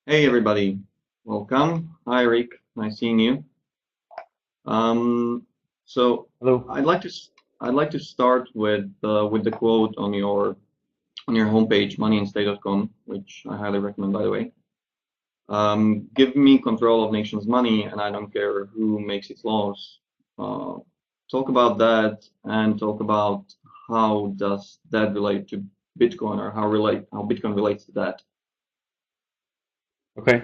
Hey everybody, welcome. Hi Erik, nice seeing you. Um, so Hello. I'd like to I'd like to start with the quote on your homepage, moneyandstay.com, which I highly recommend, by the way. Give me control of nation's money, and I don't care who makes its laws. Uh, Talk about that, and talk about how does that relate to Bitcoin, or how Bitcoin relates to that. Okay.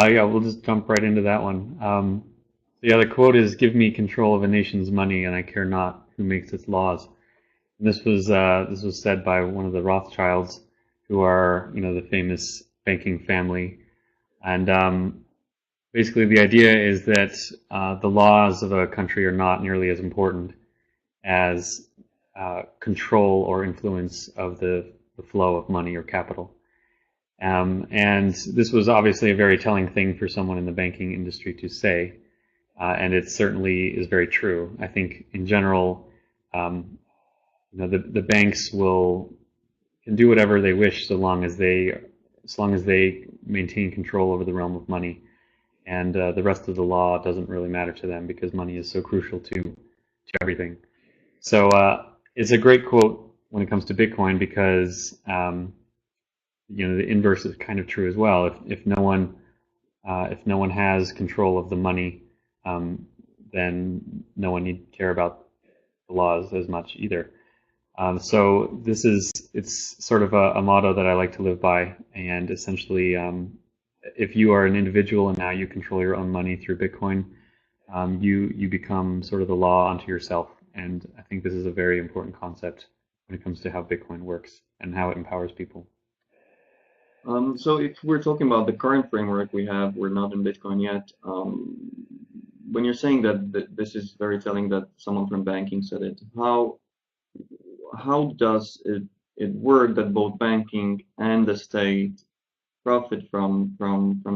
Yeah, we'll just jump right into that one. Yeah, the quote is, "Give me control of a nation's money, and I care not who makes its laws." And this was said by one of the Rothschilds, who are the famous banking family. And basically, the idea is that the laws of a country are not nearly as important as control or influence of the flow of money or capital. And this was obviously a very telling thing for someone in the banking industry to say, and it certainly is very true. I think in general, the banks will can do whatever they wish so long as they maintain control over the realm of money, and the rest of the law doesn't really matter to them because money is so crucial to everything. So it's a great quote when it comes to Bitcoin because the inverse is kind of true as well. If no one has control of the money, then no one need care about the laws as much either. So it's sort of a motto that I like to live by, and essentially, if you are an individual and now you control your own money through Bitcoin, you become sort of the law unto yourself. And I think this is a very important concept when it comes to how Bitcoin works and how it empowers people. So if we're talking about the current framework we have, we're not in Bitcoin yet. When you're saying that this is very telling that someone from banking said it, how does it work that both banking and the state profit from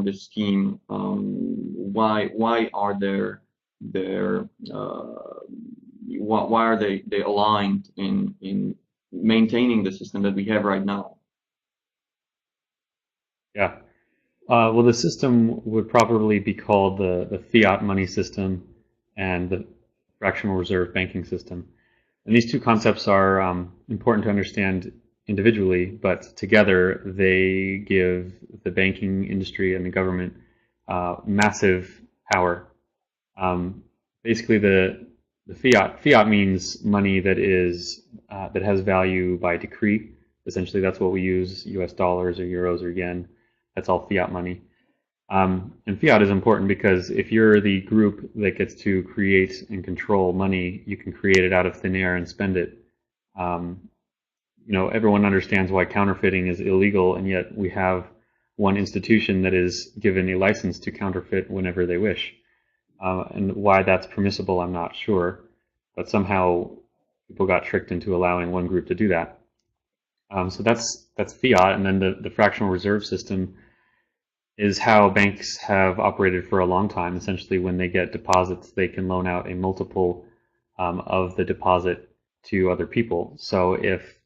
this scheme? Why are there why are they aligned in maintaining the system that we have right now? Yeah. Well, the system would probably be called the fiat money system and the fractional reserve banking system. And these two concepts are important to understand individually, but together they give the banking industry and the government massive power. Um, Basically, the fiat means money that has value by decree. Essentially, that's what we use: U.S. dollars or euros or yen. That's all fiat money. And fiat is important because if you're the group that gets to create and control money, you can create it out of thin air and spend it. Um, Everyone understands why counterfeiting is illegal, and yet we have one institution that is given a license to counterfeit whenever they wish. And why that's permissible, I'm not sure, but somehow people got tricked into allowing one group to do that. So that's fiat, and then the fractional reserve system is how banks have operated for a long time. Essentially, when they get deposits, they can loan out a multiple of the deposit to other people. So if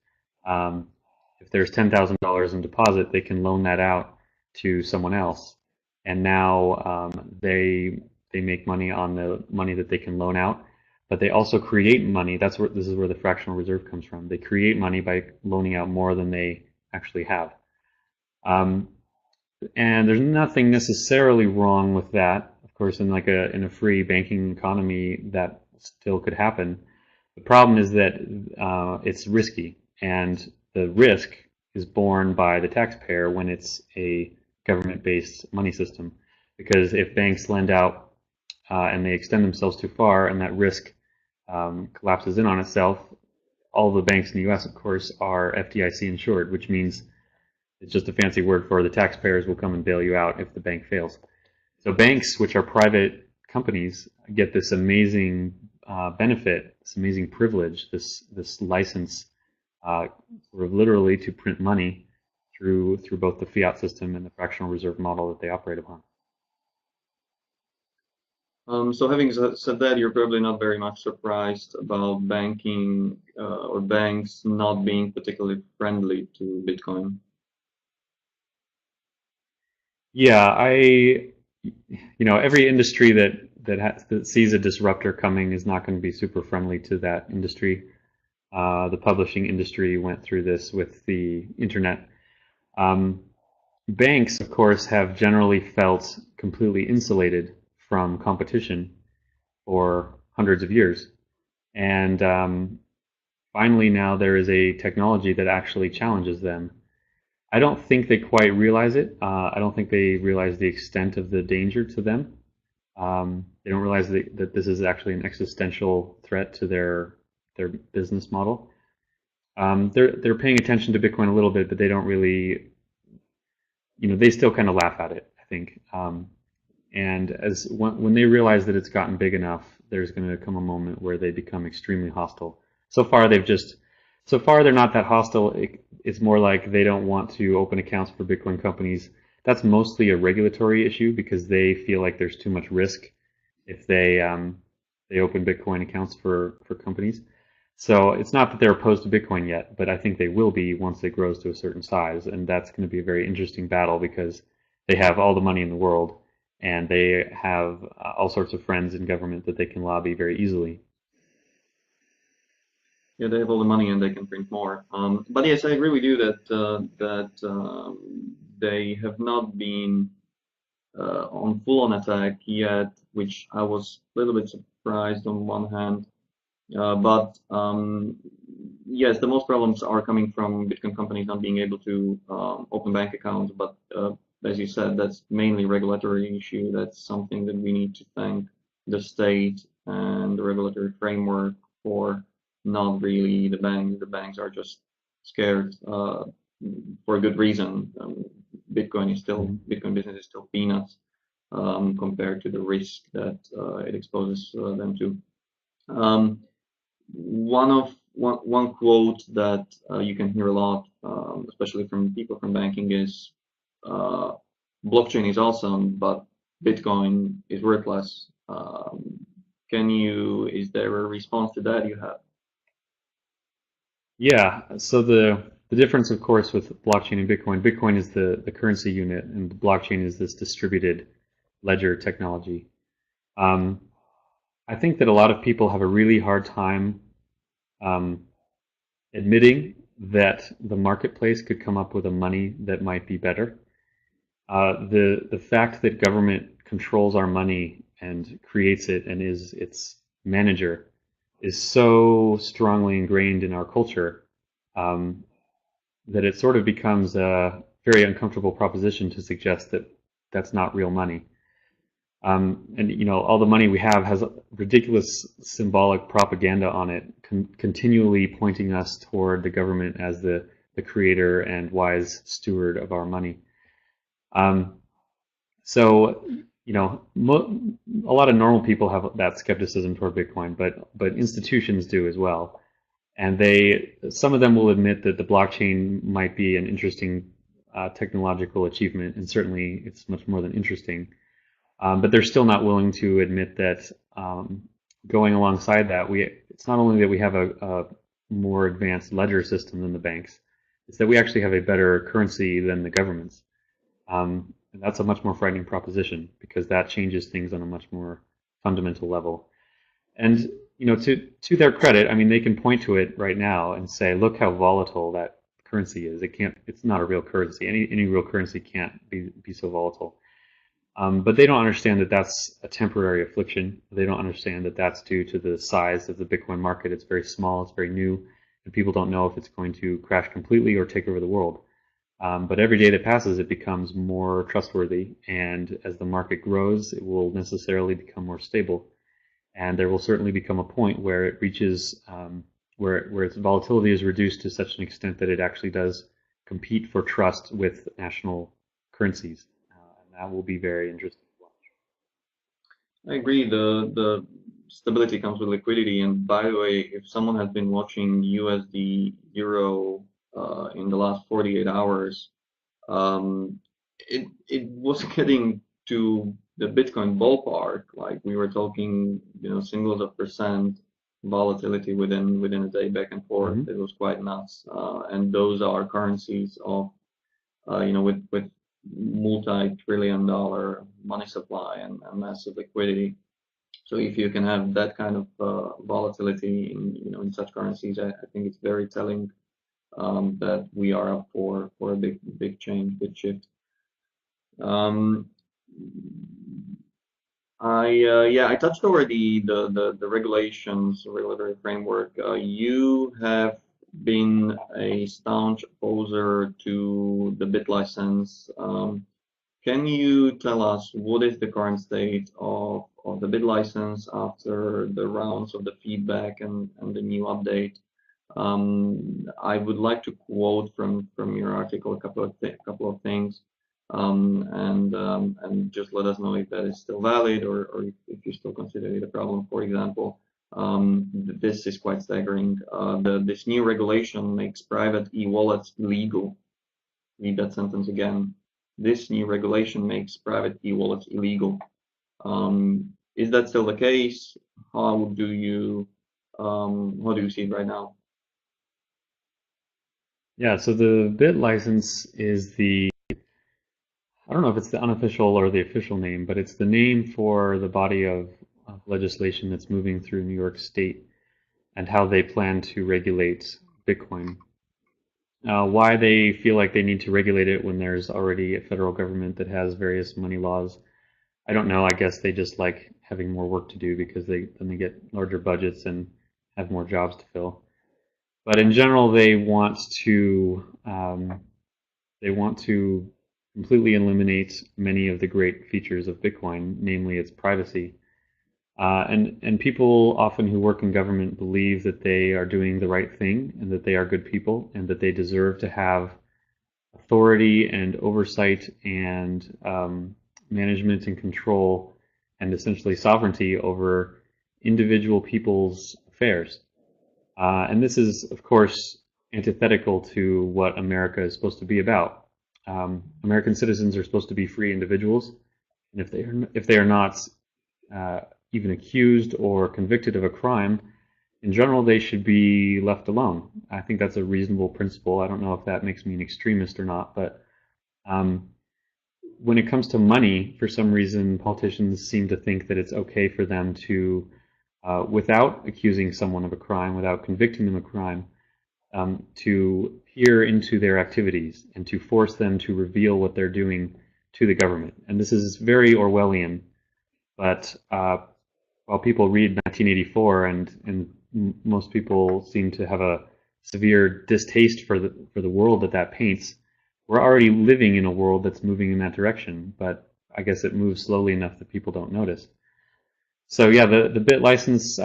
there's $10,000 in deposit, they can loan that out to someone else, and now they make money on the money that they can loan out. But they also create money. This is where the fractional reserve comes from. They create money by loaning out more than they actually have. Um, and there's nothing necessarily wrong with that. Of course, in a free banking economy, that still could happen. The problem is that it's risky, and the risk is borne by the taxpayer when it's a government-based money system. Because if banks lend out and they extend themselves too far, and that risk collapses in on itself, all the banks in the U.S., of course, are FDIC insured, which means it's just a fancy word for the taxpayers will come and bail you out if the bank fails. So banks, which are private companies, get this amazing benefit, this amazing privilege, this license, sort of literally to print money through both the fiat system and the fractional reserve model that they operate upon. So having said that, you're probably not very much surprised about banking or banks not being particularly friendly to Bitcoin. Yeah, every industry that sees a disruptor coming is not going to be super friendly to that industry. The publishing industry went through this with the internet. Um, Banks, of course, have generally felt completely insulated from competition for hundreds of years. And finally, now there is a technology that actually challenges them. I don't think they quite realize it. I don't think they realize the extent of the danger to them. They don't realize that this is actually an existential threat to their business model. They're paying attention to Bitcoin a little bit, but they don't really, they still kind of laugh at it, I think. And when they realize that it's gotten big enough, there's going to come a moment where they become extremely hostile. So far, they're not that hostile. It's more like they don't want to open accounts for Bitcoin companies. That's mostly a regulatory issue because they feel like there's too much risk if they open Bitcoin accounts for companies. So it's not that they're opposed to Bitcoin yet, but I think they will be once it grows to a certain size, and that's going to be a very interesting battle because they have all the money in the world and they have all sorts of friends in government that they can lobby very easily. Yeah, they have all the money and they can print more. But yes, I agree with you that they have not been on full-on attack yet, which I was a little bit surprised on one hand. But yes, the most problems are coming from Bitcoin companies not being able to open bank accounts. But as you said, that's mainly regulatory issue. That's something that we need to thank the state and the regulatory framework for, not really the banks. The banks are just scared for a good reason. Bitcoin business is still peanuts compared to the risk that it exposes them to. Um, one quote that you can hear a lot, especially from people from banking, is uh, blockchain is awesome, but Bitcoin is worthless. Is there a response to that you have? Yeah, so the difference, of course, with blockchain and Bitcoin is the currency unit, and the blockchain is this distributed ledger technology. Um, I think that a lot of people have a really hard time um, admitting that the marketplace could come up with a money that might be better. The fact that government controls our money and creates it and is its manager is so strongly ingrained in our culture um, that it sort of becomes a very uncomfortable proposition to suggest that that's not real money. And all the money we have has ridiculous symbolic propaganda on it, continually pointing us toward the government as the creator and wise steward of our money. Um, so, a lot of normal people have that skepticism toward Bitcoin, but institutions do as well. And some of them will admit that the blockchain might be an interesting technological achievement, and certainly it's much more than interesting. But they're still not willing to admit that going alongside that, it's not only that we have a more advanced ledger system than the banks, it's that we actually have a better currency than the governments. And that's a much more frightening proposition because that changes things on a much more fundamental level. And to their credit, I mean, they can point to it right now and say, look how volatile that currency is. It's not a real currency. Any real currency can't be so volatile. But they don't understand that that's a temporary affliction. They don't understand that that's due to the size of the Bitcoin market. It's very small, it's very new, and people don't know if it's going to crash completely or take over the world. But every day that passes, it becomes more trustworthy, and as the market grows, it will necessarily become more stable. And there will certainly become a point where it reaches where its volatility is reduced to such an extent that it actually does compete for trust with national currencies. And that will be very interesting to watch. I agree. The stability comes with liquidity. And by the way, if someone has been watching USD Euro in the last 48 hours, it was getting to the Bitcoin ballpark. Like we were talking, singles of percent volatility within a day back and forth. Mm-hmm. It was quite nuts. And those are currencies of, with multi-trillion-dollar money supply and massive liquidity. So if you can have that kind of volatility in such currencies, I think it's very telling that we are up for a big change, big shift. I touched already the regulations, regulatory framework. You have been a staunch opposer to the bit license. Can you tell us what is the current state of the bit license after the rounds of the feedback and the new update? I would like to quote from your article a couple of things, and just let us know if that is still valid or if you still consider it a problem. For example, this is quite staggering. This new regulation makes private e-wallets illegal. Read that sentence again. This new regulation makes private e-wallets illegal. Is that still the case? How do you see it right now? Yeah, so the bit license is I don't know if it's the unofficial or the official name, but it's the name for the body of legislation that's moving through New York State and how they plan to regulate Bitcoin. Why they feel like they need to regulate it when there's already a federal government that has various money laws, I don't know. I guess they just like having more work to do because then they get larger budgets and have more jobs to fill. But in general, they want to completely eliminate many of the great features of Bitcoin, namely its privacy. And people often who work in government believe that they are doing the right thing and that they are good people and that they deserve to have authority and oversight and management and control and essentially sovereignty over individual people's affairs. And this is, of course, antithetical to what America is supposed to be about. American citizens are supposed to be free individuals, and if they are not even accused or convicted of a crime, in general, they should be left alone. I think that's a reasonable principle. I don't know if that makes me an extremist or not, but when it comes to money, for some reason, politicians seem to think that it's okay for them to, without accusing someone of a crime, without convicting them of a crime, to peer into their activities and to force them to reveal what they're doing to the government. And this is very Orwellian, but while people read 1984 and most people seem to have a severe distaste for the world that paints, we're already living in a world that's moving in that direction, but I guess it moves slowly enough that people don't notice. So yeah, the bit license,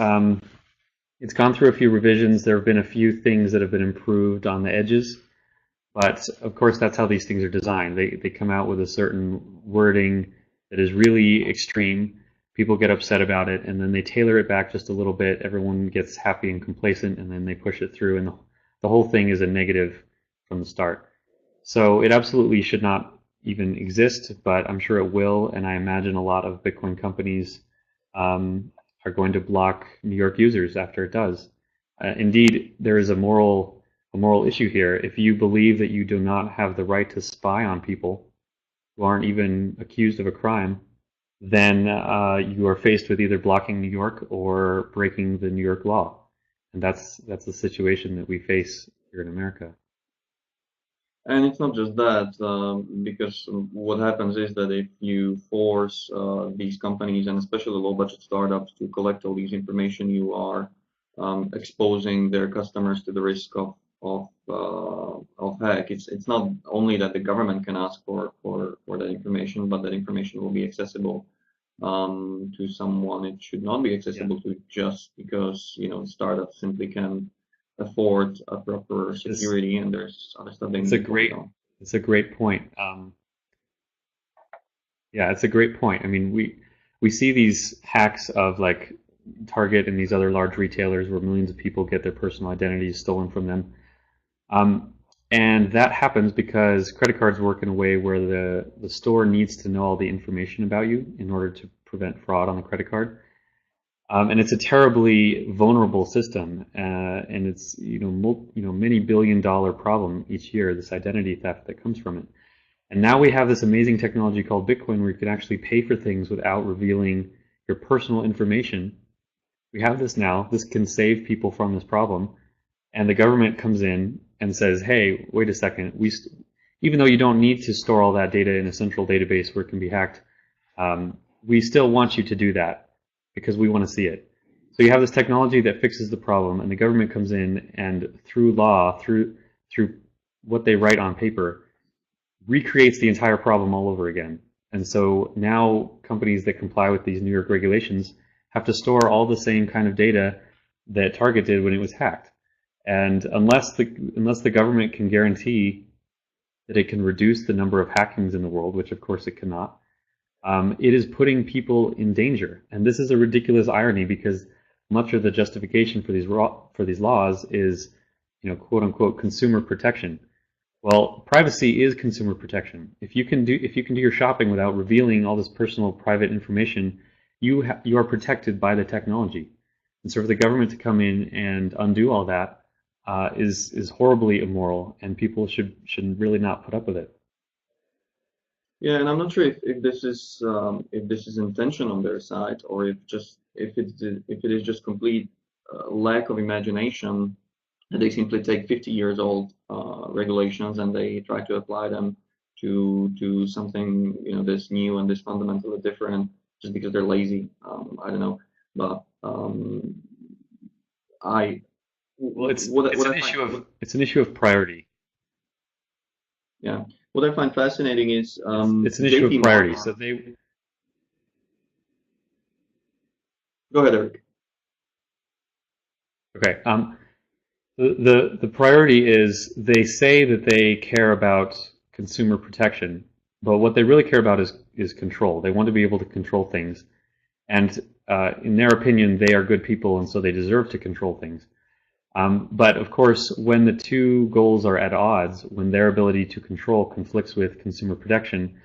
it's gone through a few revisions. There have been a few things that have been improved on the edges, but of course that's how these things are designed. They come out with a certain wording that is really extreme. People get upset about it, and then they tailor it back just a little bit. Everyone gets happy and complacent, and then they push it through, and the whole thing is a negative from the start. So it absolutely should not even exist, but I'm sure it will, and I imagine a lot of Bitcoin companies are going to block New York users after it does. Indeed, there is a moral issue here. If you believe that you do not have the right to spy on people who aren't even accused of a crime, then you are faced with either blocking New York or breaking the New York law. And that's the situation that we face here in America. And it's not just that, because what happens is that if you force these companies, and especially low-budget startups, to collect all these information, you are exposing their customers to the risk of hack. It's not only that the government can ask for that information, but that information will be accessible to someone it should not be accessible to just because startups simply can afford a proper security and there's other stuff they need to focus on. It's a great point. Yeah, it's a great point. I mean, we see these hacks of like Target and these other large retailers where millions of people get their personal identities stolen from them. And that happens because credit cards work in a way where the store needs to know all the information about you in order to prevent fraud on the credit card. And it's a terribly vulnerable system, and it's many billion-dollar problem each year. This identity theft that comes from it. And now we have this amazing technology called Bitcoin where you can actually pay for things without revealing your personal information. We have this now. This can save people from this problem. And the government comes in and says, hey, wait a second. Even though you don't need to store all that data in a central database where it can be hacked, we still want you to do that because we want to see it. So you have this technology that fixes the problem, and the government comes in and through law, through what they write on paper, recreates the entire problem all over again. And so now companies that comply with these New York regulations have to store all the same kind of data that Target did when it was hacked. And unless the government can guarantee that it can reduce the number of hackings in the world, which of course it cannot, it is putting people in danger. And this is a ridiculous irony because much of the justification for these laws is, quote unquote, consumer protection. Well, privacy is consumer protection. If you can do your shopping without revealing all this personal private information, you are protected by the technology. And so for the government to come in and undo all that is horribly immoral, and people should really not put up with it. Yeah, and I'm not sure if this is intention on their side, or if it is just complete lack of imagination, that they simply take 50 years old regulations and they try to apply them to something this new and this fundamentally different just because they're lazy. I don't know, but it's an issue of priority. Yeah. What I find fascinating is it's an issue of priority. So they go ahead, Erik. Okay. The priority is they say that they care about consumer protection, but what they really care about is control. They want to be able to control things, and in their opinion, they are good people, and so they deserve to control things. But of course, when the two goals are at odds, when their ability to control conflicts with consumer protection,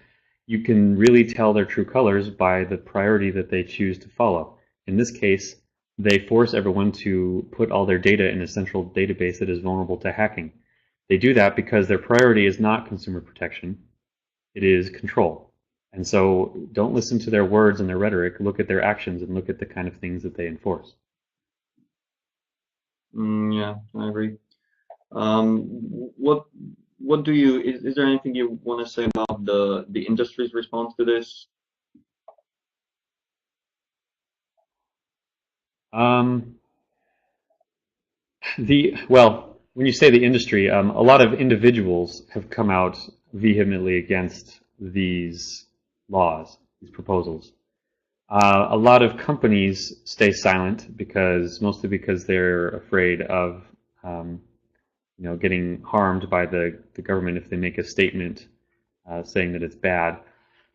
you can really tell their true colors by the priority that they choose to follow. In this case, they force everyone to put all their data in a central database that is vulnerable to hacking. They do that because their priority is not consumer protection, it is control. And so don't listen to their words and their rhetoric, look at their actions and look at the kind of things that they enforce. Yeah, I agree. What do you is there anything you want to say about the industry's response to this? Well, when you say the industry, a lot of individuals have come out vehemently against these laws, these proposals. A lot of companies stay silent mostly because they're afraid of getting harmed by the government if they make a statement saying that it's bad.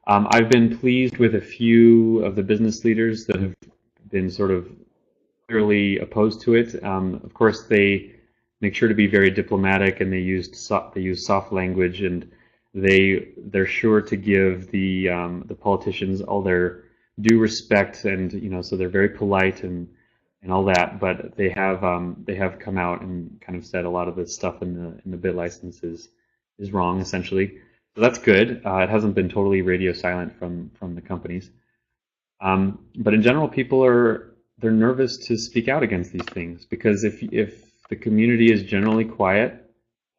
I've been pleased with a few of the business leaders that have been sort of clearly opposed to it. Of course, they make sure to be very diplomatic, and they use soft language, and they're sure to give the politicians all their due respect, and so they're very polite and all that. But they have come out and kind of said a lot of the stuff in the bit license is wrong, essentially. So that's good. It hasn't been totally radio silent from the companies. But in general, they're nervous to speak out against these things, because if the community is generally quiet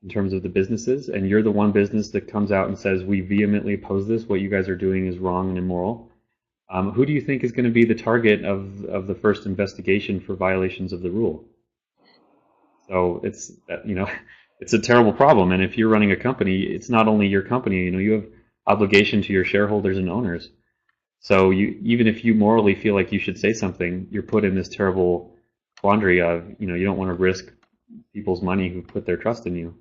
in terms of the businesses, and you're the one business that comes out and says, we vehemently oppose this, what you guys are doing is wrong and immoral, who do you think is going to be the target of the first investigation for violations of the rule? So it's it's a terrible problem, and if you're running a company, it's not only your company, you have obligation to your shareholders and owners. So even if you morally feel like you should say something, you're put in this terrible quandary of, you don't want to risk people's money who put their trust in you.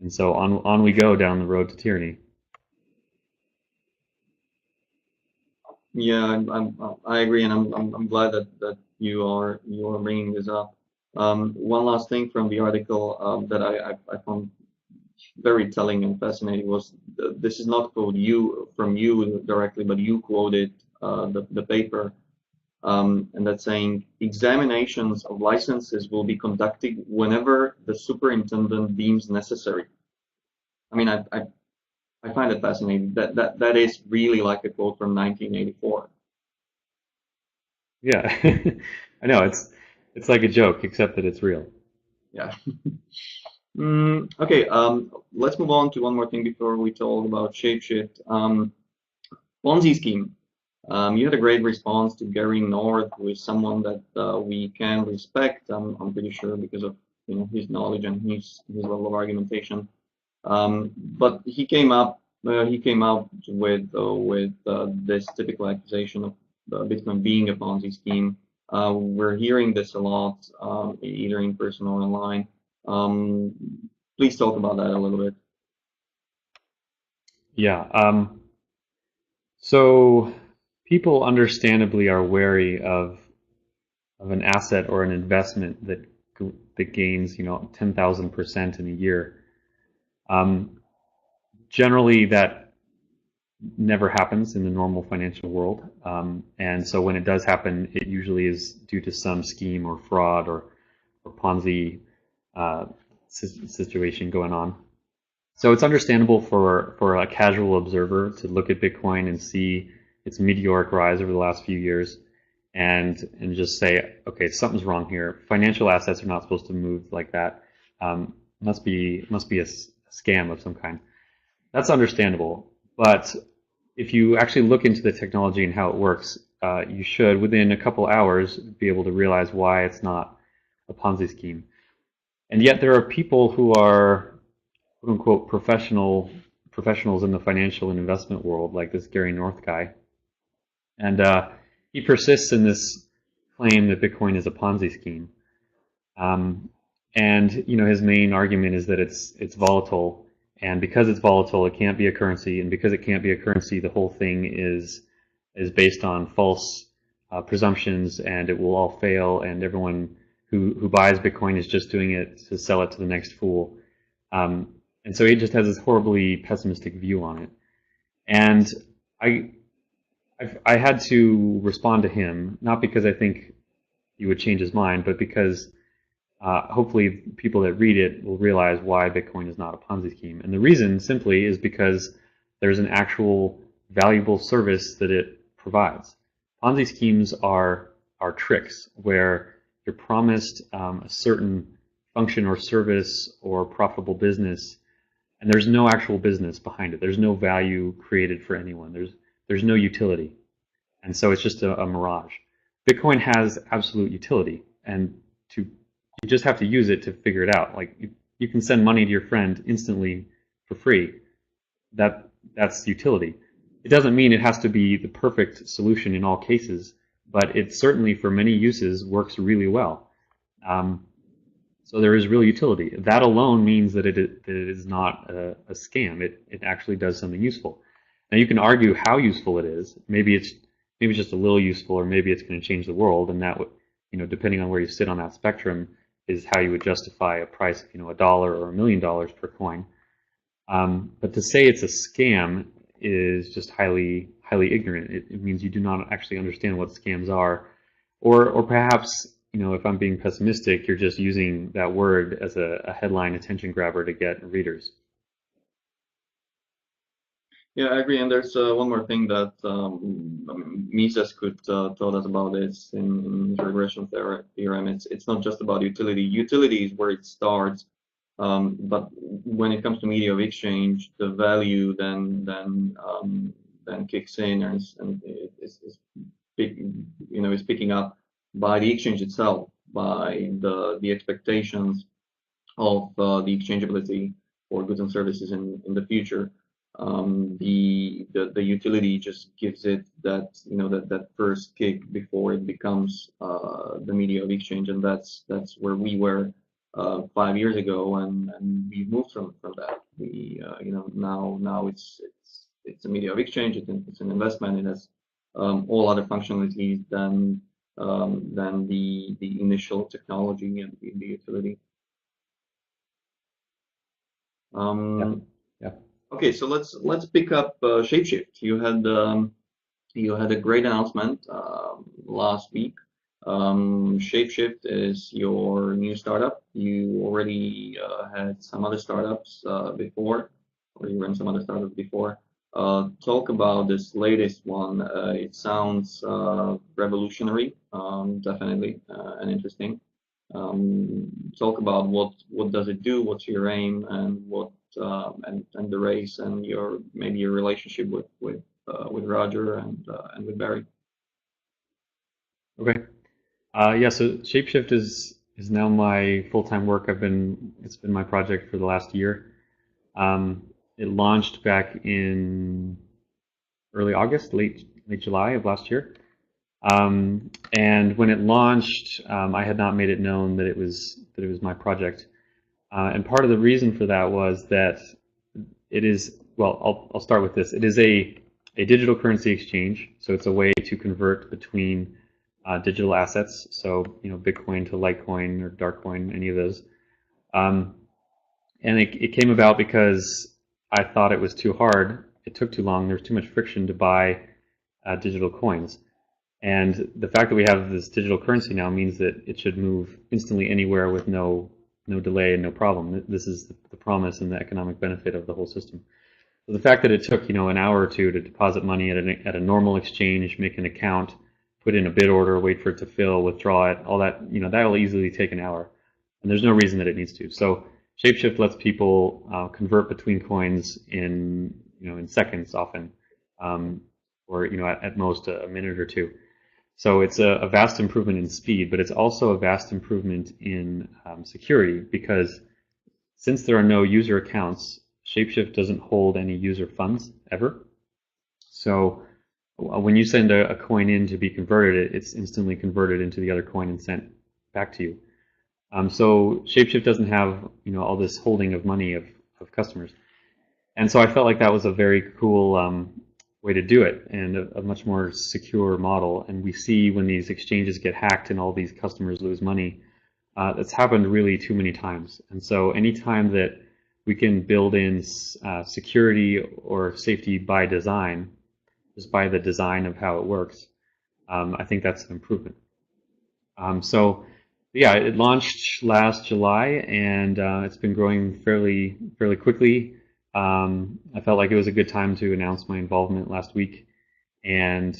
And so on we go down the road to tyranny. Yeah, I agree, and I'm glad that you are bringing this up. One last thing from the article that I found very telling and fascinating was this is not quote from you directly, but you quoted the paper, and that's saying examinations of licenses will be conducted whenever the superintendent deems necessary. I mean, I find it fascinating. That is really like a quote from 1984. Yeah, I know it's like a joke, except that it's real. Yeah. Okay. Let's move on to one more thing before we talk about shapeshift. Ponzi scheme. You had a great response to Gary North, who is someone that we can respect. I'm pretty sure because of his knowledge and his level of argumentation. But he came out with this typical accusation of Bitcoin being a Ponzi scheme. We're hearing this a lot, either in person or online. Um, please talk about that a little bit. Yeah. So people understandably are wary of an asset or an investment that gains 10,000% in a year. Um, Generally, that never happens in the normal financial world, and so when it does happen, it usually is due to some scheme or fraud or Ponzi uh, situation going on. So it's understandable for a casual observer to look at Bitcoin and see its meteoric rise over the last few years, and just say, okay, something's wrong here. Financial assets are not supposed to move like that. Must be a scam of some kind. That's understandable. But if you actually look into the technology and how it works, you should, within a couple hours, be able to realize why it's not a Ponzi scheme. And yet there are people who are quote unquote professionals in the financial and investment world, like this Gary North guy, and he persists in this claim that Bitcoin is a Ponzi scheme. Um, and his main argument is that it's volatile, and because it's volatile, it can't be a currency, and because it can't be a currency, the whole thing is based on false presumptions, and it will all fail, and everyone who buys Bitcoin is just doing it to sell it to the next fool. Um, and so he just has this horribly pessimistic view on it. And I I had to respond to him, not because I think he would change his mind, but because hopefully people that read it will realize why Bitcoin is not a Ponzi scheme. And the reason simply is because there's an actual valuable service that it provides. Ponzi schemes are tricks where you're promised a certain function or service or profitable business, and there's no actual business behind it. There's no value created for anyone. There's no utility, and so it's just a mirage. Bitcoin has absolute utility, and to you just have to use it to figure it out. Like you can send money to your friend instantly for free. That's utility. It doesn't mean it has to be the perfect solution in all cases, but it certainly for many uses works really well. Um, so there is real utility. That alone means that it is not a scam. It actually does something useful. Now you can argue how useful it is. Maybe it's just a little useful, or maybe it's going to change the world, and that would, depending on where you sit on that spectrum, is how you would justify a price of $1 or $1,000,000 per coin. But to say it's a scam is just highly ignorant. It means you do not actually understand what scams are, or perhaps if I'm being pessimistic, you're just using that word as a headline attention grabber to get readers. Yeah, I agree. And there's one more thing that Mises could taught us about this in his regression theorem. It's not just about utility. Utility is where it starts, but when it comes to media of exchange, the value then kicks in and is is picking up by the exchange itself, by the expectations of the exchangeability for goods and services in the future. The utility just gives it that first kick before it becomes the media of exchange, and that's where we were 5 years ago, and we've moved from that. We now it's a media of exchange. It's an investment. It has all other functionalities than the initial technology and the utility. Yeah. Yeah. Okay, so let's pick up Shapeshift. You had a great announcement last week. Shapeshift is your new startup. You already had some other startups before. or you ran some other startups before. Talk about this latest one. It sounds revolutionary, definitely, and interesting. Talk about what does it do, what's your aim, and what and the race, and your maybe your relationship with Roger and with Barry. Okay. Yeah. So Shapeshift is now my full-time work. It's been my project for the last year. It launched back in early August, late July of last year. And when it launched, I had not made it known that it was my project. And part of the reason for that was that it is, well, I'll start with this. It is a digital currency exchange, so it's a way to convert between digital assets, so Bitcoin to Litecoin or Darkcoin, any of those. And it came about because I thought it was too hard. It took too long. There's too much friction to buy digital coins. And the fact that we have this digital currency now means that it should move instantly anywhere with no delay and no problem. This is the promise and the economic benefit of the whole system. So the fact that it took an hour or two to deposit money at a normal exchange, make an account, put in a bid order, wait for it to fill, withdraw it, all that that will easily take an hour, and there's no reason that it needs to. So Shapeshift lets people convert between coins in seconds often, or at most a minute or two. So it's a vast improvement in speed, but it's also a vast improvement in security, because since there are no user accounts, Shapeshift doesn't hold any user funds ever. So when you send a coin in to be converted, it's instantly converted into the other coin and sent back to you. So Shapeshift doesn't have all this holding of money of customers, and so I felt like that was a very cool way to do it, and a much more secure model. And we see when these exchanges get hacked and all these customers lose money, that's happened really too many times. And so anytime that we can build in security or safety by design, just by the design of how it works, I think that's an improvement. So yeah, it launched last July, and it's been growing fairly quickly. I felt like it was a good time to announce my involvement last week, and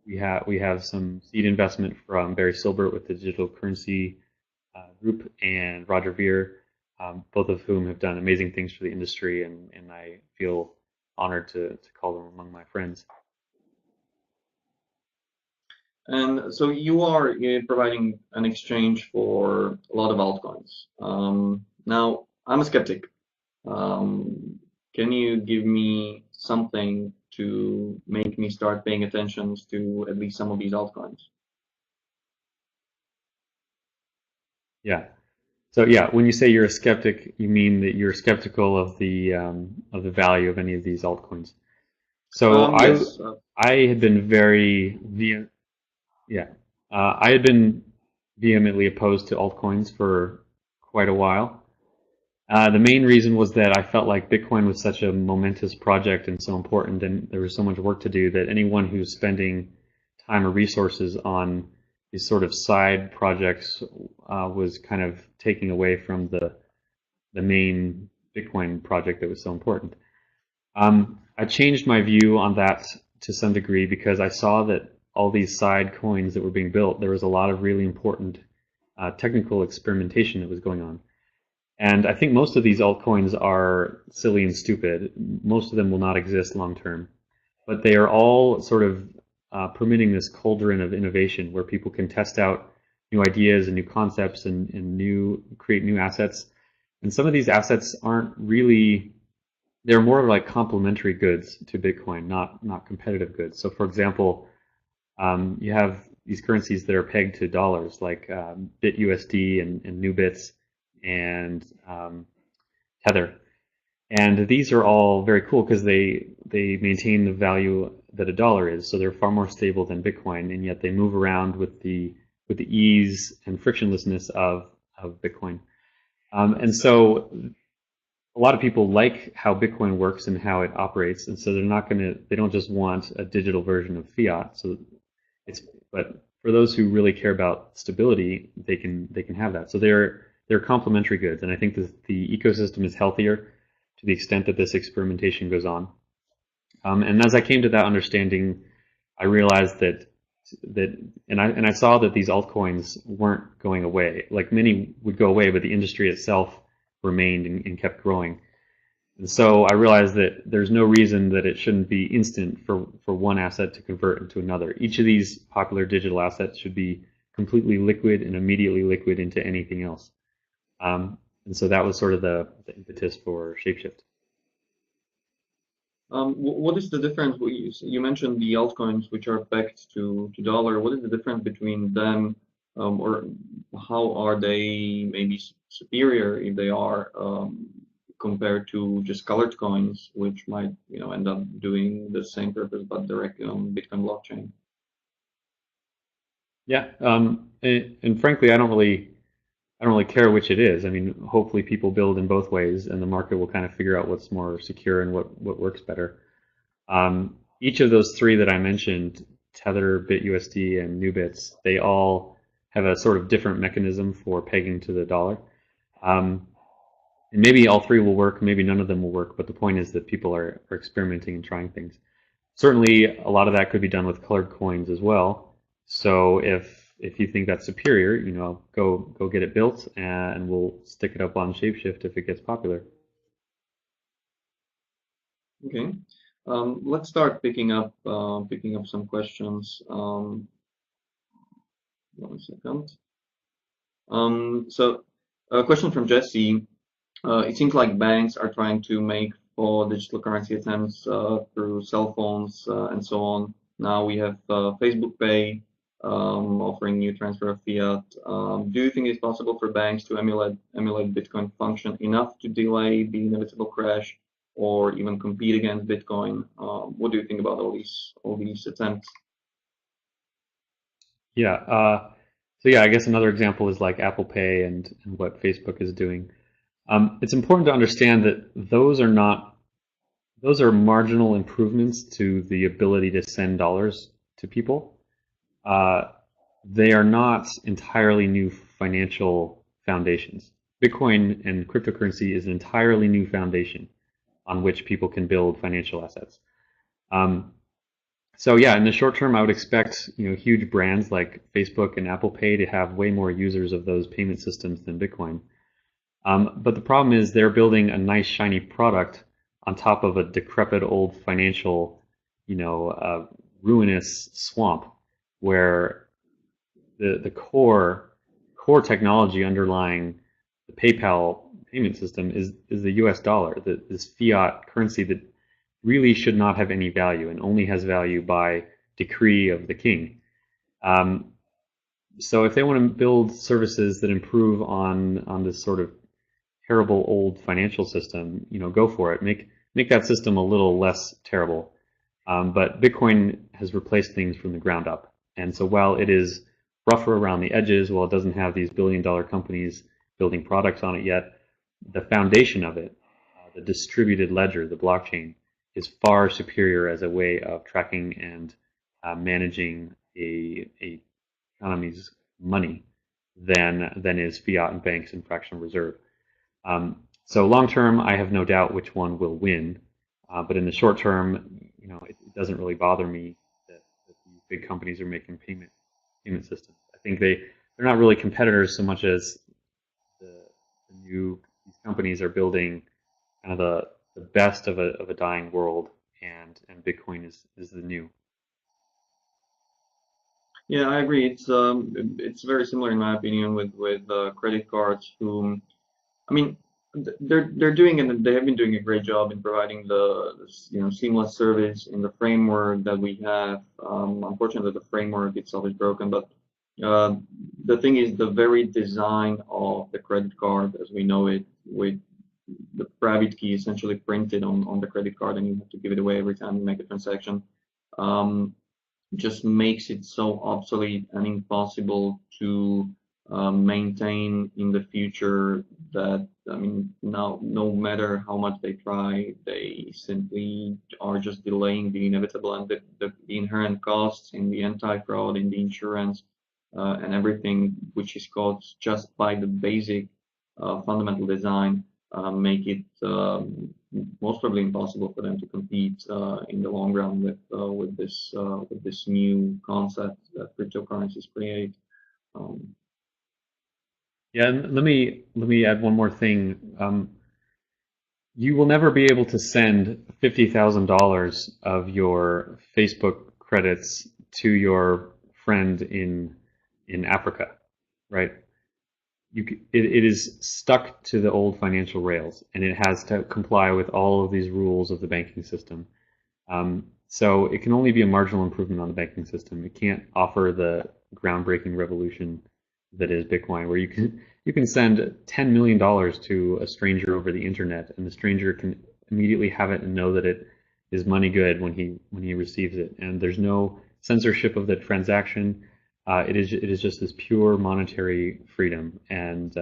we have some seed investment from Barry Silbert with the Digital Currency Group and Roger Ver, both of whom have done amazing things for the industry, and I feel honored to call them among my friends. And so you are providing an exchange for a lot of altcoins. Now, I'm a skeptic. Can you give me something to make me start paying attention to at least some of these altcoins? Yeah. So yeah, when you say you're a skeptic, you mean that you're skeptical of the value of any of these altcoins. So yes. I had been I had been vehemently opposed to altcoins for quite a while. The main reason was that I felt like Bitcoin was such a momentous project and so important, and there was so much work to do, that anyone who's spending time or resources on these sort of side projects was kind of taking away from the main Bitcoin project that was so important. I changed my view on that to some degree because I saw that all these side coins that were being built, there was a lot of really important technical experimentation that was going on. And I think most of these altcoins are silly and stupid. Most of them will not exist long term. But they are all sort of permitting this cauldron of innovation where people can test out new ideas and new concepts and create new assets. And some of these assets aren't really, they're more like complementary goods to Bitcoin, not competitive goods. So for example, you have these currencies that are pegged to dollars, like BitUSD and NuBits and Tether. And these are all very cool because they maintain the value that a dollar is, so they're far more stable than Bitcoin, and yet they move around with the ease and frictionlessness of Bitcoin. And so a lot of people like how Bitcoin works and how it operates, and so they don't just want a digital version of fiat. So but for those who really care about stability, they can have that. So they're complementary goods, and I think the ecosystem is healthier to the extent that this experimentation goes on. And as I came to that understanding, I realized and I saw that these altcoins weren't going away. Like, many would go away, but the industry itself remained and kept growing. And so I realized that there's no reason that it shouldn't be instant for one asset to convert into another. Each of these popular digital assets should be completely liquid and immediately liquid into anything else. And so that was sort of the impetus for Shapeshift. What is the difference? You mentioned the altcoins which are pegged to dollar. What is the difference between them, or how are they maybe superior if they are, compared to just colored coins, which might end up doing the same purpose but directly on Bitcoin blockchain? Yeah, and frankly, I don't really care which it is. I mean, hopefully people build in both ways, and the market will kind of figure out what's more secure and what works better. Each of those three that I mentioned, Tether, BitUSD, and Nubits, they all have a sort of different mechanism for pegging to the dollar. And maybe all three will work, maybe none of them will work, but the point is that people are experimenting and trying things. Certainly, a lot of that could be done with colored coins as well. So if you think that's superior, go get it built, and we'll stick it up on Shapeshift if it gets popular. Okay, let's start picking up some questions. 1 second. So a question from Jesse. It seems like banks are trying to make all digital currency attempts through cell phones and so on. Now we have Facebook Pay offering new transfer of fiat. Do you think it's possible for banks to emulate Bitcoin function enough to delay the inevitable crash, or even compete against Bitcoin? What do you think about all these attempts? Yeah. So yeah, I guess another example is like Apple Pay and what Facebook is doing. It's important to understand that those are marginal improvements to the ability to send dollars to people. They are not entirely new financial foundations. Bitcoin and cryptocurrency is an entirely new foundation on which people can build financial assets. So yeah, in the short term, I would expect huge brands like Facebook and Apple Pay to have way more users of those payment systems than Bitcoin. But the problem is they're building a nice shiny product on top of a decrepit old financial, ruinous swamp, where the core technology underlying the PayPal payment system is the US dollar, this fiat currency that really should not have any value and only has value by decree of the king. So if they want to build services that improve on this sort of terrible old financial system, go for it. Make that system a little less terrible. But Bitcoin has replaced things from the ground up. And so while it is rougher around the edges, while it doesn't have these billion-dollar companies building products on it yet, the foundation of it, the distributed ledger, the blockchain, is far superior as a way of tracking and managing a economy's money than is fiat and banks and fractional reserve. So long term, I have no doubt which one will win. But in the short term, it doesn't really bother me that these big companies are making payment systems. I think they're not really competitors so much as these companies are building kind of the best of a dying world, and Bitcoin is the new. Yeah, I agree. It's very similar in my opinion with credit cards. I mean, they're doing, and they have been doing a great job in providing the seamless service in the framework that we have. Unfortunately, the framework itself is broken, but the thing is the very design of the credit card as we know it, with the private key essentially printed on the credit card, and you have to give it away every time you make a transaction, just makes it so obsolete and impossible to maintain in the future. That, I mean, now no matter how much they try, they simply are just delaying the inevitable, and the inherent costs in the anti-fraud, in the insurance, and everything which is caused just by the basic fundamental design make it most probably impossible for them to compete in the long run with this new concept that cryptocurrencies create. Yeah, and let me add one more thing. You will never be able to send $50,000 of your Facebook credits to your friend in Africa, right? It is stuck to the old financial rails, and it has to comply with all of these rules of the banking system. So it can only be a marginal improvement on the banking system. It can't offer the groundbreaking revolution that is Bitcoin, where you can send $10 million to a stranger over the internet, and the stranger can immediately have it and know that it is money good when he receives it, and there's no censorship of the transaction. It is just this pure monetary freedom, and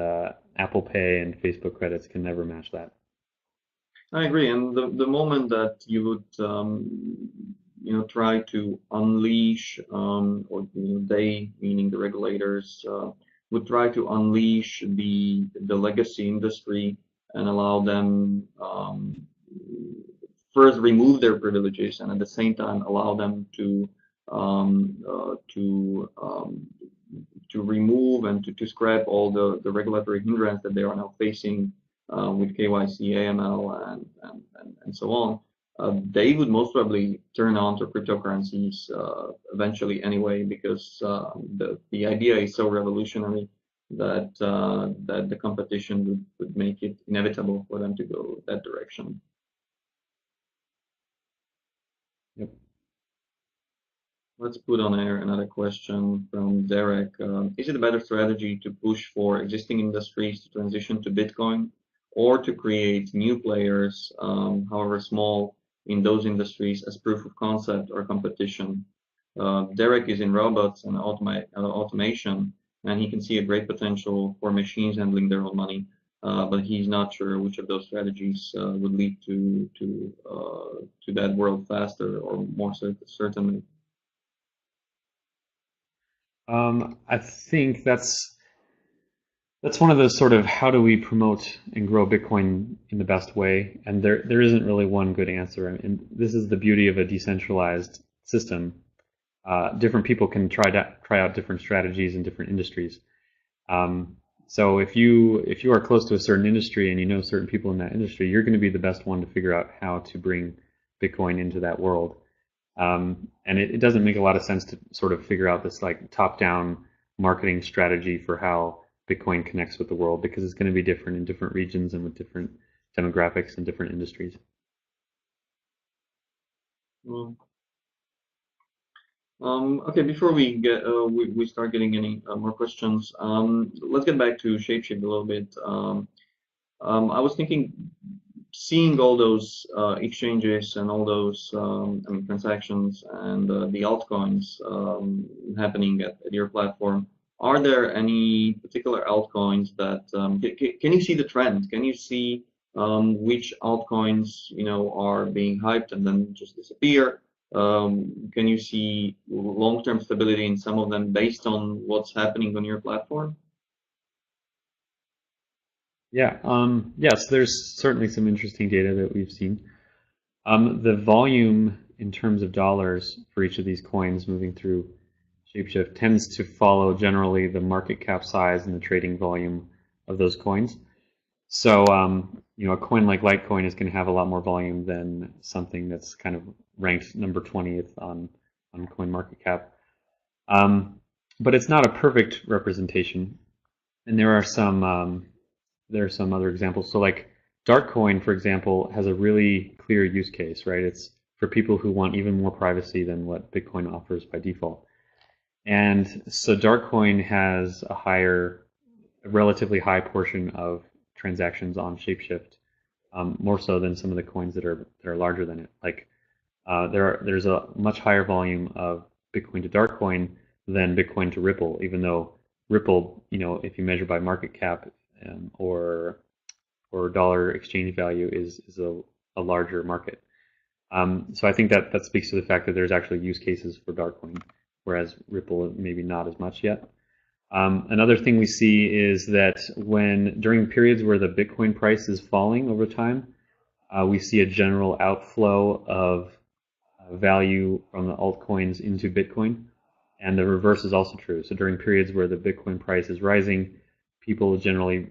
Apple Pay and Facebook credits can never match that. I agree, and the moment that you would try to unleash, or they, meaning the regulators, would try to unleash the legacy industry and allow them first remove their privileges and at the same time allow them to remove and to scrap all the regulatory hindrance that they are now facing with KYC, AML, and so on. They would most probably turn on to cryptocurrencies eventually anyway, because the idea is so revolutionary that that the competition would make it inevitable for them to go that direction. Yep. Let's put on air another question from Derek. Is it a better strategy to push for existing industries to transition to Bitcoin, or to create new players, however small, in those industries as proof of concept or competition? Derek is in robots and automation, and he can see a great potential for machines handling their own money, but he's not sure which of those strategies would lead to that world faster or more certainly. I think that's one of those sort of how do we promote and grow Bitcoin in the best way, and there isn't really one good answer. And this is the beauty of a decentralized system. Different people can try out different strategies in different industries. So if you are close to a certain industry and you know certain people in that industry, you're going to be the best one to figure out how to bring Bitcoin into that world. And it doesn't make a lot of sense to sort of figure out this like top-down marketing strategy for how Bitcoin connects with the world, because it's going to be different in different regions and with different demographics and different industries. Well, okay, before we get we start getting any more questions, let's get back to Shapeshift a little bit. I was thinking, seeing all those exchanges and all those transactions and the altcoins happening at your platform, are there any particular altcoins that can you see the trend? Can you see which altcoins are being hyped and then just disappear? Can you see long-term stability in some of them based on what's happening on your platform? Yeah, yes, there's certainly some interesting data that we've seen. The volume in terms of dollars for each of these coins moving through Shapeshift tends to follow generally the market cap size and the trading volume of those coins. So, a coin like Litecoin is going to have a lot more volume than something that's kind of ranked number 20th on CoinMarketCap. But it's not a perfect representation, and there are some other examples. So, like Darkcoin, for example, has a really clear use case, right? It's for people who want even more privacy than what Bitcoin offers by default. And so Darkcoin has a relatively high portion of transactions on Shapeshift, more so than some of the coins that are larger than it. Like there's a much higher volume of Bitcoin to Darkcoin than Bitcoin to Ripple, even though Ripple, if you measure by market cap or dollar exchange value, is a larger market. So I think that speaks to the fact that there's actually use cases for Darkcoin, whereas Ripple maybe not as much yet. Another thing we see is that during periods where the Bitcoin price is falling over time, we see a general outflow of value from the altcoins into Bitcoin, and the reverse is also true. So during periods where the Bitcoin price is rising, people generally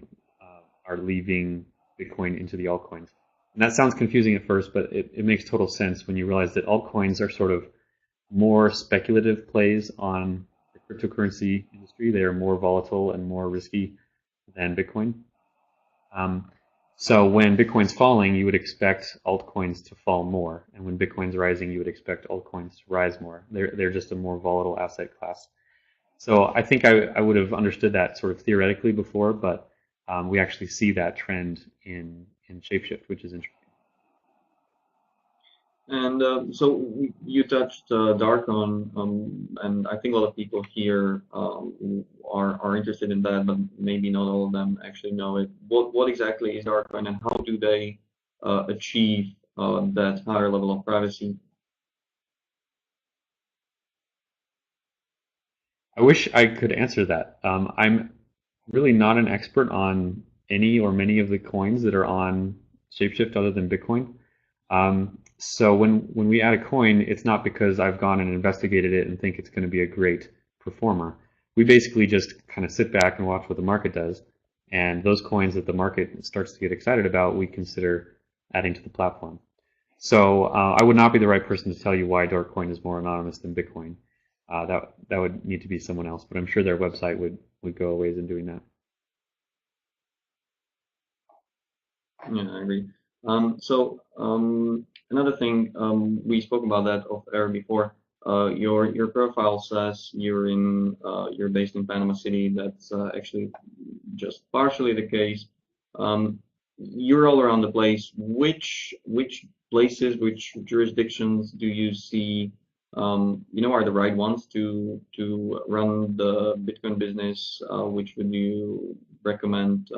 are leaving Bitcoin into the altcoins. And that sounds confusing at first, but it makes total sense when you realize that altcoins are sort of more speculative plays on the cryptocurrency industry. They are more volatile and more risky than Bitcoin. So when Bitcoin's falling, you would expect altcoins to fall more, and when Bitcoin's rising, you would expect altcoins to rise more. They're just a more volatile asset class. So I think I would have understood that sort of theoretically before, but we actually see that trend in Shapeshift, which is interesting. And so you touched Darkon, and I think a lot of people here are interested in that, but maybe not all of them actually know it. What exactly is Darkon, and how do they achieve that higher level of privacy? I wish I could answer that. I'm really not an expert on any or many of the coins that are on Shapeshift other than Bitcoin. So when we add a coin, it's not because I've gone and investigated it and think it's going to be a great performer. We basically just kind of sit back and watch what the market does. And those coins that the market starts to get excited about, we consider adding to the platform. So I would not be the right person to tell you why Dogecoin is more anonymous than Bitcoin. That would need to be someone else, but I'm sure their website would go a ways in doing that. Yeah, I agree. Another thing, we spoke about that off air before. Your profile says you're based in Panama City. That's actually just partially the case. You're all around the place. Which places, which jurisdictions do you see, are the right ones to run the Bitcoin business? Which would you recommend?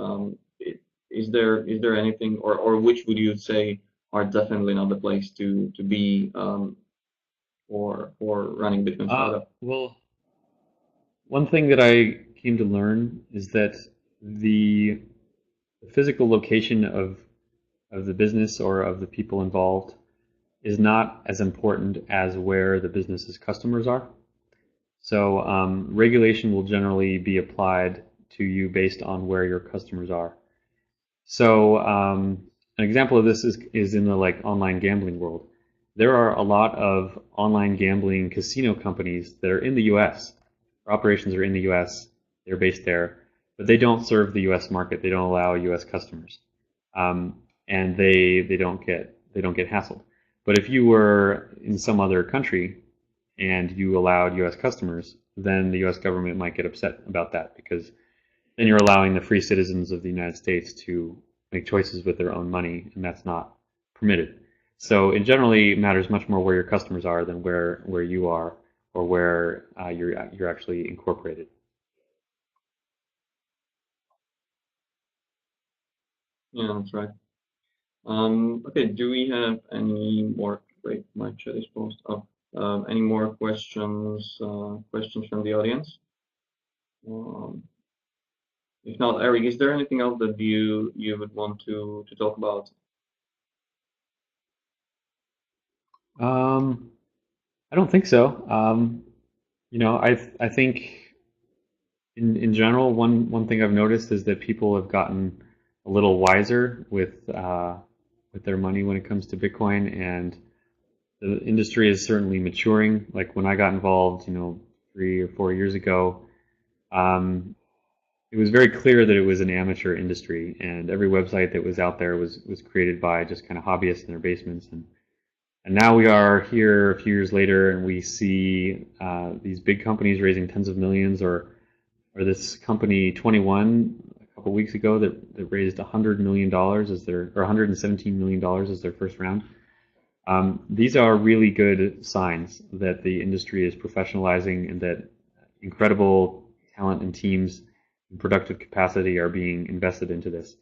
Is there anything, or which would you say are definitely not the place to be for running Bitcoin startup? Well, one thing that I came to learn is that the physical location of the business or of the people involved is not as important as where the business's customers are. So regulation will generally be applied to you based on where your customers are. So an example of this is in the online gambling world. There are a lot of online gambling casino companies that are in the U.S. Their operations are in the U.S. They're based there, but they don't serve the U.S. market. They don't allow U.S. customers, and they don't get hassled. But if you were in some other country and you allowed U.S. customers, then the U.S. government might get upset about that, because then you're allowing the free citizens of the United States to make choices with their own money, and that's not permitted. So it generally matters much more where your customers are than where you are, or where you're actually incorporated. Yeah, that's right. Okay, do we have any more? Wait, my chat is paused. Any more questions? Questions from the audience? If not, Erik, is there anything else that you would want to talk about? I don't think so. I think in general, one thing I've noticed is that people have gotten a little wiser with their money when it comes to Bitcoin, and the industry is certainly maturing. Like when I got involved, 3 or 4 years ago, it was very clear that it was an amateur industry, and every website that was out there was created by just kind of hobbyists in their basements. And now we are here a few years later, and we see these big companies raising tens of millions, or this company 21 a couple weeks ago that raised $100 million as their, or $117 million as their first round. These are really good signs that the industry is professionalizing, and that incredible talent and teams in productive capacity are being invested into this.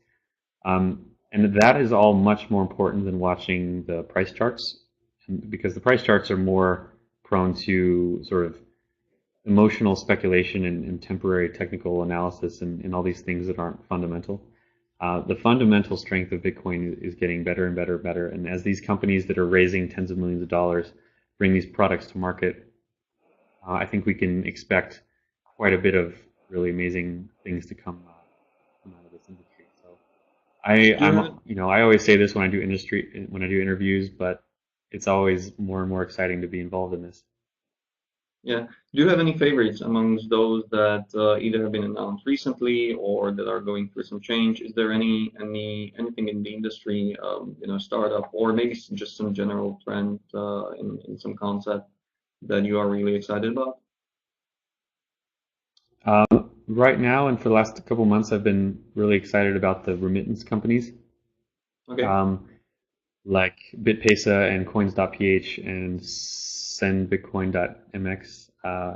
And that is all much more important than watching the price charts, because the price charts are more prone to sort of emotional speculation and temporary technical analysis and all these things that aren't fundamental. The fundamental strength of Bitcoin is getting better and better and better. And as these companies that are raising tens of millions of dollars bring these products to market, I think we can expect quite a bit of really amazing things to come out of this industry. So Do you have I always say this when I do interviews, but it's always more and more exciting to be involved in this. Yeah. Do you have any favorites amongst those that either have been announced recently or that are going through some change? Is there anything in the industry, startup or maybe just some general trend in some concept that you are really excited about? Right now, and for the last couple months, I've been really excited about the remittance companies, Okay. um, like BitPesa and Coins.ph and SendBitcoin.mx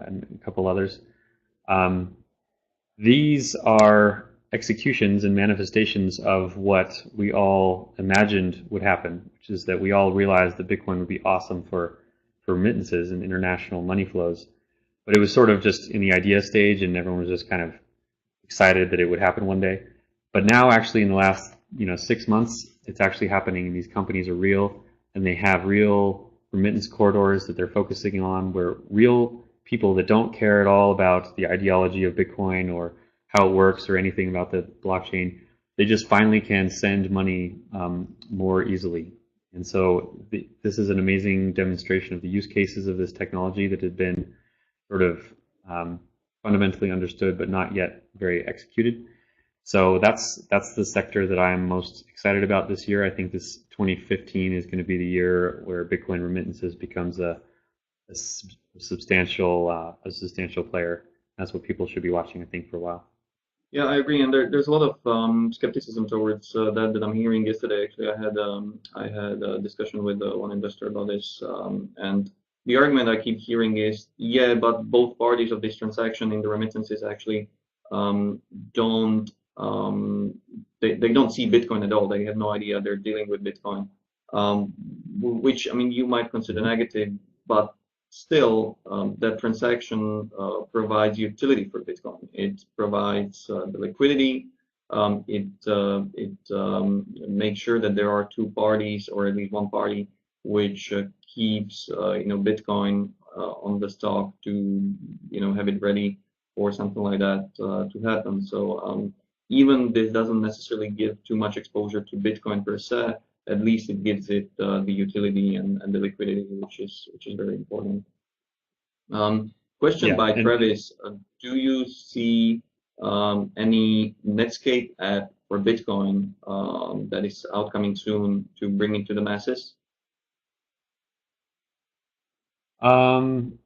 and a couple others. Um, These are executions and manifestations of what we all imagined would happen, which is that we all realized that Bitcoin would be awesome for remittances and international money flows. But it was sort of just in the idea stage, and everyone was just kind of excited that it would happen one day. But now, actually, in the last 6 months, it's actually happening. These companies are real, and they have real remittance corridors that they're focusing on, where real people that don't care at all about the ideology of Bitcoin or how it works or anything about the blockchain, they just finally can send money more easily. And so this is an amazing demonstration of the use cases of this technology that had been sort of um, fundamentally understood but not yet very executed. So that's the sector that I'm most excited about this year. I think this 2015 is going to be the year where Bitcoin remittances becomes a substantial player. That's what people should be watching, I think, for a while. Yeah, I agree, and there's a lot of skepticism towards that I'm hearing yesterday. Actually, I had a discussion with one investor about this, and the argument I keep hearing is, yeah, but both parties of this transaction in the remittances actually don't they don't see Bitcoin at all. They have no idea they're dealing with Bitcoin, which I mean you might consider negative, but still, that transaction provides utility for Bitcoin. It provides the liquidity. It makes sure that there are two parties, or at least one party, which keeps Bitcoin on the stock to have it ready for something like that to happen. So even this doesn't necessarily give too much exposure to Bitcoin per se, at least it gives it the utility and the liquidity, which is very important. Question Yeah, by and Travis: do you see any Netscape app for Bitcoin that is outcoming soon to bring it to the masses? um,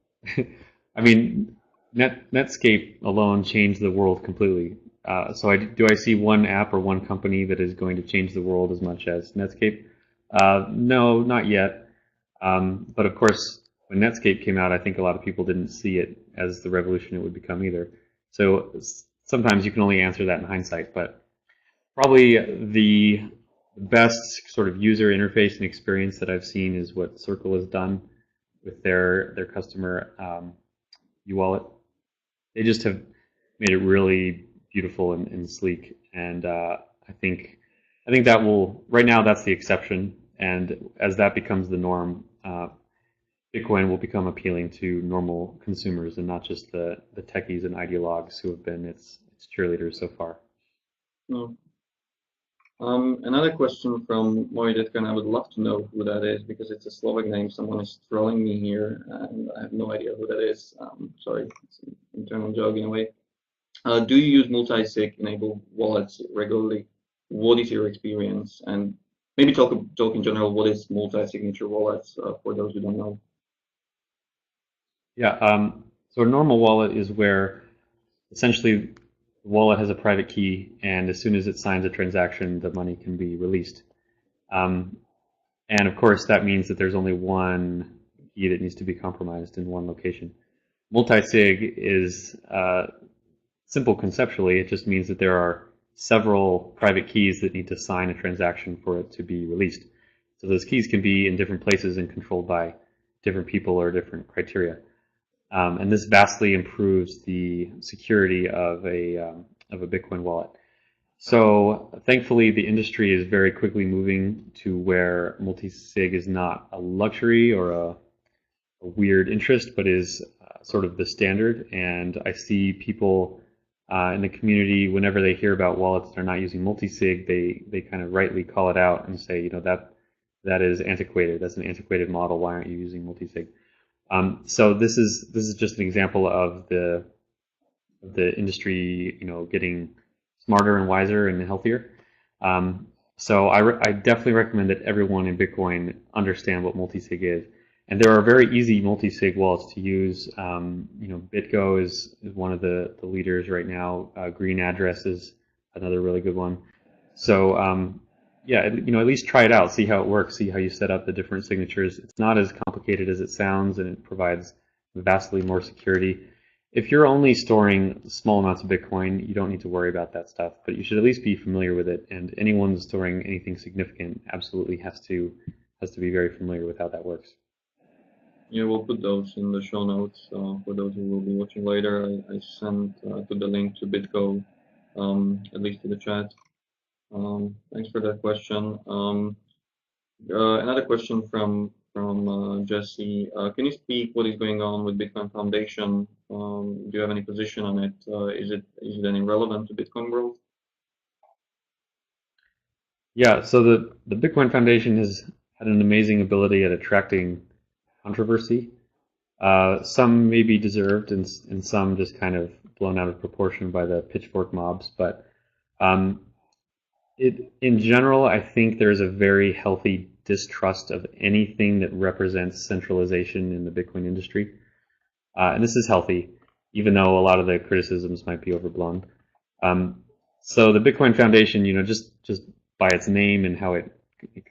I mean, Netscape alone changed the world completely. So do I see one app or one company that is going to change the world as much as Netscape? No, not yet. But of course, when Netscape came out, I think a lot of people didn't see it as the revolution it would become either. So sometimes you can only answer that in hindsight, but probably the best sort of user interface and experience that I've seen is what Circle has done with their customer e-wallet. They just have made it really beautiful and sleek, and I think that will right now that's the exception, and as that becomes the norm, Bitcoin will become appealing to normal consumers and not just the techies and ideologues who have been its cheerleaders so far. No. Another question from Mojdetkan. I would love to know who that is because it's a Slovak name. Someone is trolling me here, and I have no idea who that is. Sorry, it's an internal joke in a way. Do you use multi-sig enabled wallets regularly? What is your experience? And maybe talk in general. What is multi-signature wallets for those who don't know? Yeah. So a normal wallet is where essentially the wallet has a private key, and as soon as it signs a transaction, the money can be released. Um, and of course, that means that there's only one key that needs to be compromised in one location. Multi-sig is simple conceptually. It just means that there are several private keys that need to sign a transaction for it to be released. So those keys can be in different places and controlled by different people or different criteria. And this vastly improves the security of a Bitcoin wallet. So thankfully, the industry is very quickly moving to where multi-sig is not a luxury or a weird interest, but is sort of the standard. And I see people in the community, whenever they hear about wallets that are not using multi-sig, they kind of rightly call it out and say, that is antiquated. That's an antiquated model. Why aren't you using multi-sig? So this is just an example of the industry, getting smarter and wiser and healthier. So I definitely recommend that everyone in Bitcoin understand what multisig is. And there are very easy multi-sig wallets to use. BitGo is one of the leaders right now. Green Address is another really good one. So yeah, at least try it out, see how it works, see how you set up the different signatures. It's not as complicated as it sounds, and it provides vastly more security. If you're only storing small amounts of Bitcoin, you don't need to worry about that stuff, but you should at least be familiar with it. And anyone storing anything significant absolutely has to be very familiar with how that works. Yeah, we'll put those in the show notes for those who will be watching later. I sent put the link to BitGo, at least to the chat. Thanks for that question. Another question from Jesse. Can you speak what is going on with Bitcoin Foundation? Do you have any position on it? Is it any relevant to Bitcoin growth? Yeah, so the Bitcoin Foundation has had an amazing ability at attracting controversy. Some may be deserved, and some just kind of blown out of proportion by the pitchfork mobs. But um, in general, I think there's a very healthy distrust of anything that represents centralization in the Bitcoin industry. And this is healthy, even though a lot of the criticisms might be overblown. So the Bitcoin Foundation, just by its name and how it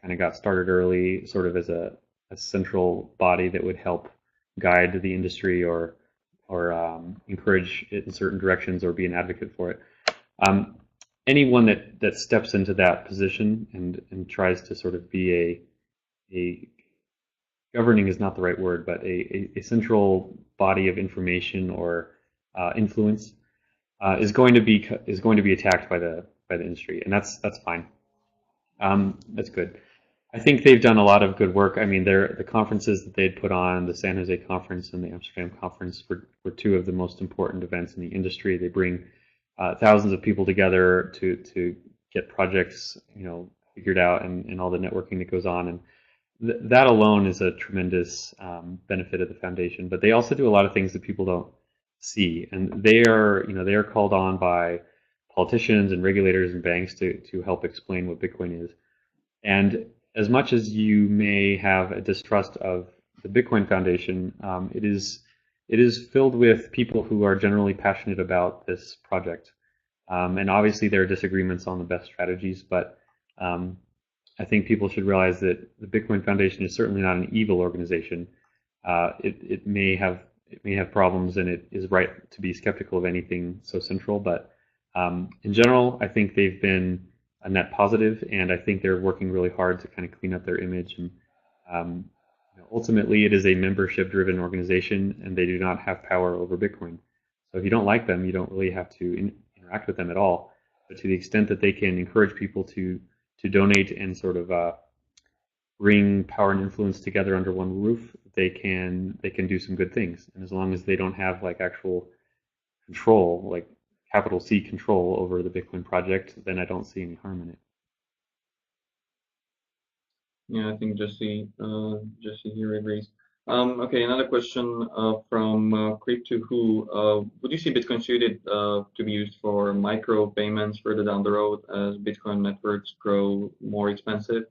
kind of got started early, sort of as a central body that would help guide the industry or encourage it in certain directions or be an advocate for it. Anyone that steps into that position and tries to sort of be a governing is not the right word, but a central body of information or influence is going to be attacked by the industry, and that's fine. That's good. I think they've done a lot of good work. I mean, the conferences that they'd put on, the San Jose conference and the Amsterdam conference, were two of the most important events in the industry. They bring thousands of people together to get projects, figured out, and all the networking that goes on. And that alone is a tremendous benefit of the foundation. But they also do a lot of things that people don't see, and they are called on by politicians and regulators and banks to help explain what Bitcoin is. And as much as you may have a distrust of the Bitcoin Foundation, it is filled with people who are generally passionate about this project. And obviously there are disagreements on the best strategies, but I think people should realize that the Bitcoin Foundation is certainly not an evil organization. It may have problems, and it is right to be skeptical of anything so central, but in general, I think they've been a net positive, and I think they're working really hard to kind of clean up their image. And ultimately, it is a membership-driven organization, and they do not have power over Bitcoin. So if you don't like them, you don't really have to interact with them at all. But to the extent that they can encourage people to donate and sort of bring power and influence together under one roof, they can do some good things. And as long as they don't have like actual control, like capital C control over the Bitcoin project, then I don't see any harm in it. Yeah, I think Jesse here agrees. Okay, another question from Creep2Who. Would you see Bitcoin suited to be used for micro payments further down the road as Bitcoin networks grow more expensive?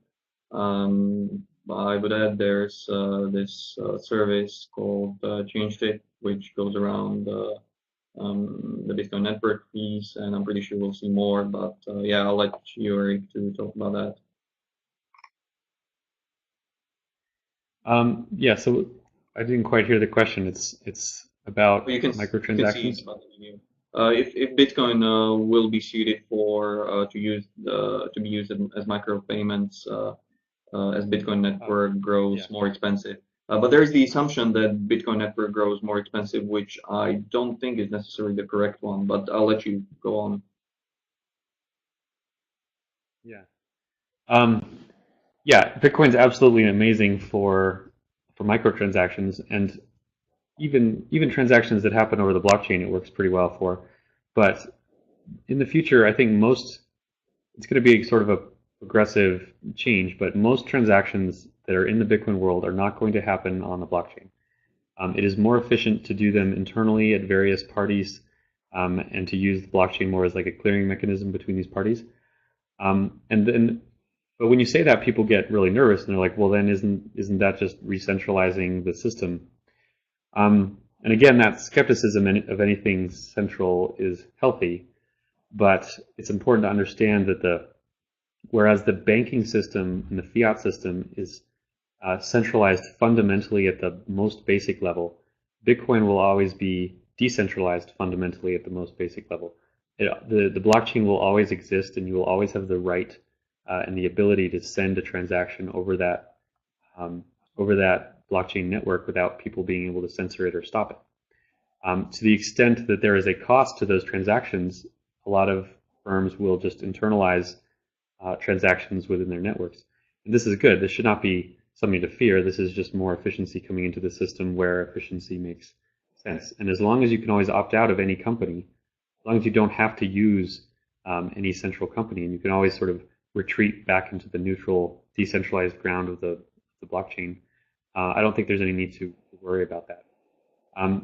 I would add there's this service called ChangeTip, which goes around the Bitcoin network fees, and I'm pretty sure we'll see more. But yeah, I'll let you, Erik, to talk about that. Yeah, so I didn't quite hear the question. It's about microtransactions. You can see it's about the video. If Bitcoin will be suited for to be used as micro payments as Bitcoin network grows more expensive. But there's the assumption that Bitcoin network grows more expensive, which I don't think is necessarily the correct one. But I'll let you go on. Yeah. Um, yeah, Bitcoin's absolutely amazing for microtransactions, and even transactions that happen over the blockchain, it works pretty well for. But in the future, I think it's going to be sort of a progressive change, but most transactions that are in the Bitcoin world are not going to happen on the blockchain. It is more efficient to do them internally at various parties, and to use the blockchain more as like a clearing mechanism between these parties. And then, but when you say that, people get really nervous and they're like, well, then isn't that just re-centralizing the system? And again, that skepticism of anything central is healthy, but it's important to understand that whereas the banking system and the fiat system is centralized fundamentally at the most basic level, Bitcoin will always be decentralized fundamentally at the most basic level. The blockchain will always exist, and you will always have the right and the ability to send a transaction um, over that blockchain network without people being able to censor it or stop it. To the extent that there is a cost to those transactions, a lot of firms will just internalize transactions within their networks. And this is good. This should not be something to fear. This is just more efficiency coming into the system where efficiency makes sense. And as long as you can always opt out of any company, as long as you don't have to use any central company, and you can always sort of retreat back into the neutral, decentralized ground of the blockchain, I don't think there's any need to worry about that.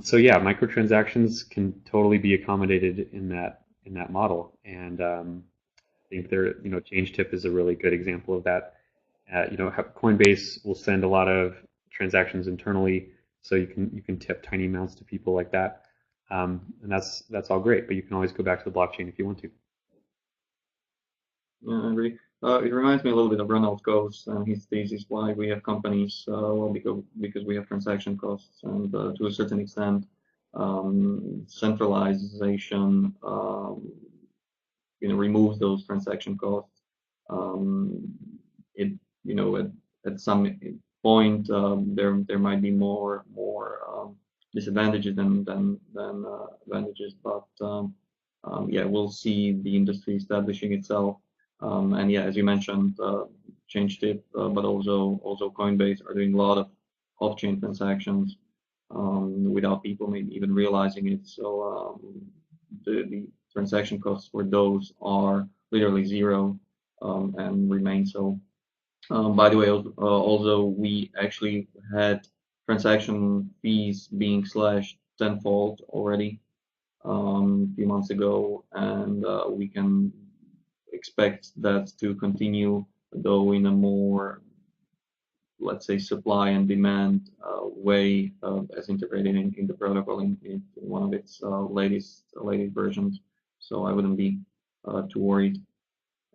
So yeah, microtransactions can totally be accommodated in that model, and I think ChangeTip is a really good example of that. Coinbase will send a lot of transactions internally, so you can tip tiny amounts to people like that, and that's all great. But you can always go back to the blockchain if you want to. Yeah, I agree. It reminds me a little bit of Ronald Coase and his thesis why we have companies. Well, because we have transaction costs, and to a certain extent, centralization, removes those transaction costs. It, at some point, there might be more disadvantages than advantages, but yeah, we'll see the industry establishing itself. And yeah, as you mentioned, ChangeTip, but also Coinbase are doing a lot of off-chain transactions without people maybe even realizing it. So the transaction costs for those are literally zero, and remain so. By the way, also we actually had transaction fees being slashed tenfold already a few months ago, and we can expect that to continue, though in a more, let's say, supply and demand way, as integrated in the protocol in one of its latest versions. So I wouldn't be too worried.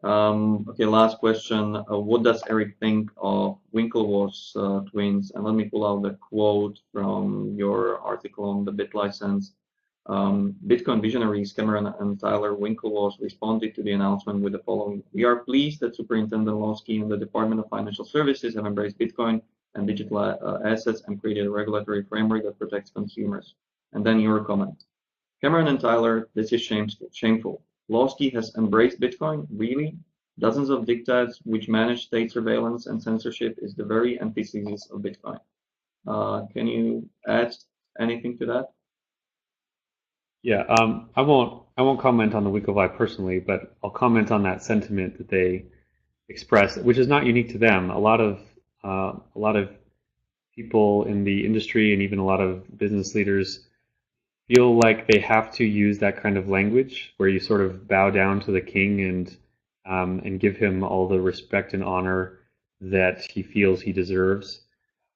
Okay, last question. What does Erik think of Winklevoss twins? And let me pull out the quote from your article on the bit license. Bitcoin visionaries Cameron and Tyler Winklevoss responded to the announcement with the following: "We are pleased that Superintendent Losky and the Department of Financial Services have embraced Bitcoin and digital assets and created a regulatory framework that protects consumers." And then your comment: "Cameron and Tyler, this is shameful. Losky has embraced Bitcoin? Really? Dozens of diktats which manage state surveillance and censorship is the very antithesis of Bitcoin." Can you add anything to that? Yeah, I won't comment on the Winklevi personally, but I'll comment on that sentiment that they express, which is not unique to them. A lot of people in the industry and even a lot of business leaders feel like they have to use that kind of language where you sort of bow down to the king and give him all the respect and honor that he feels he deserves.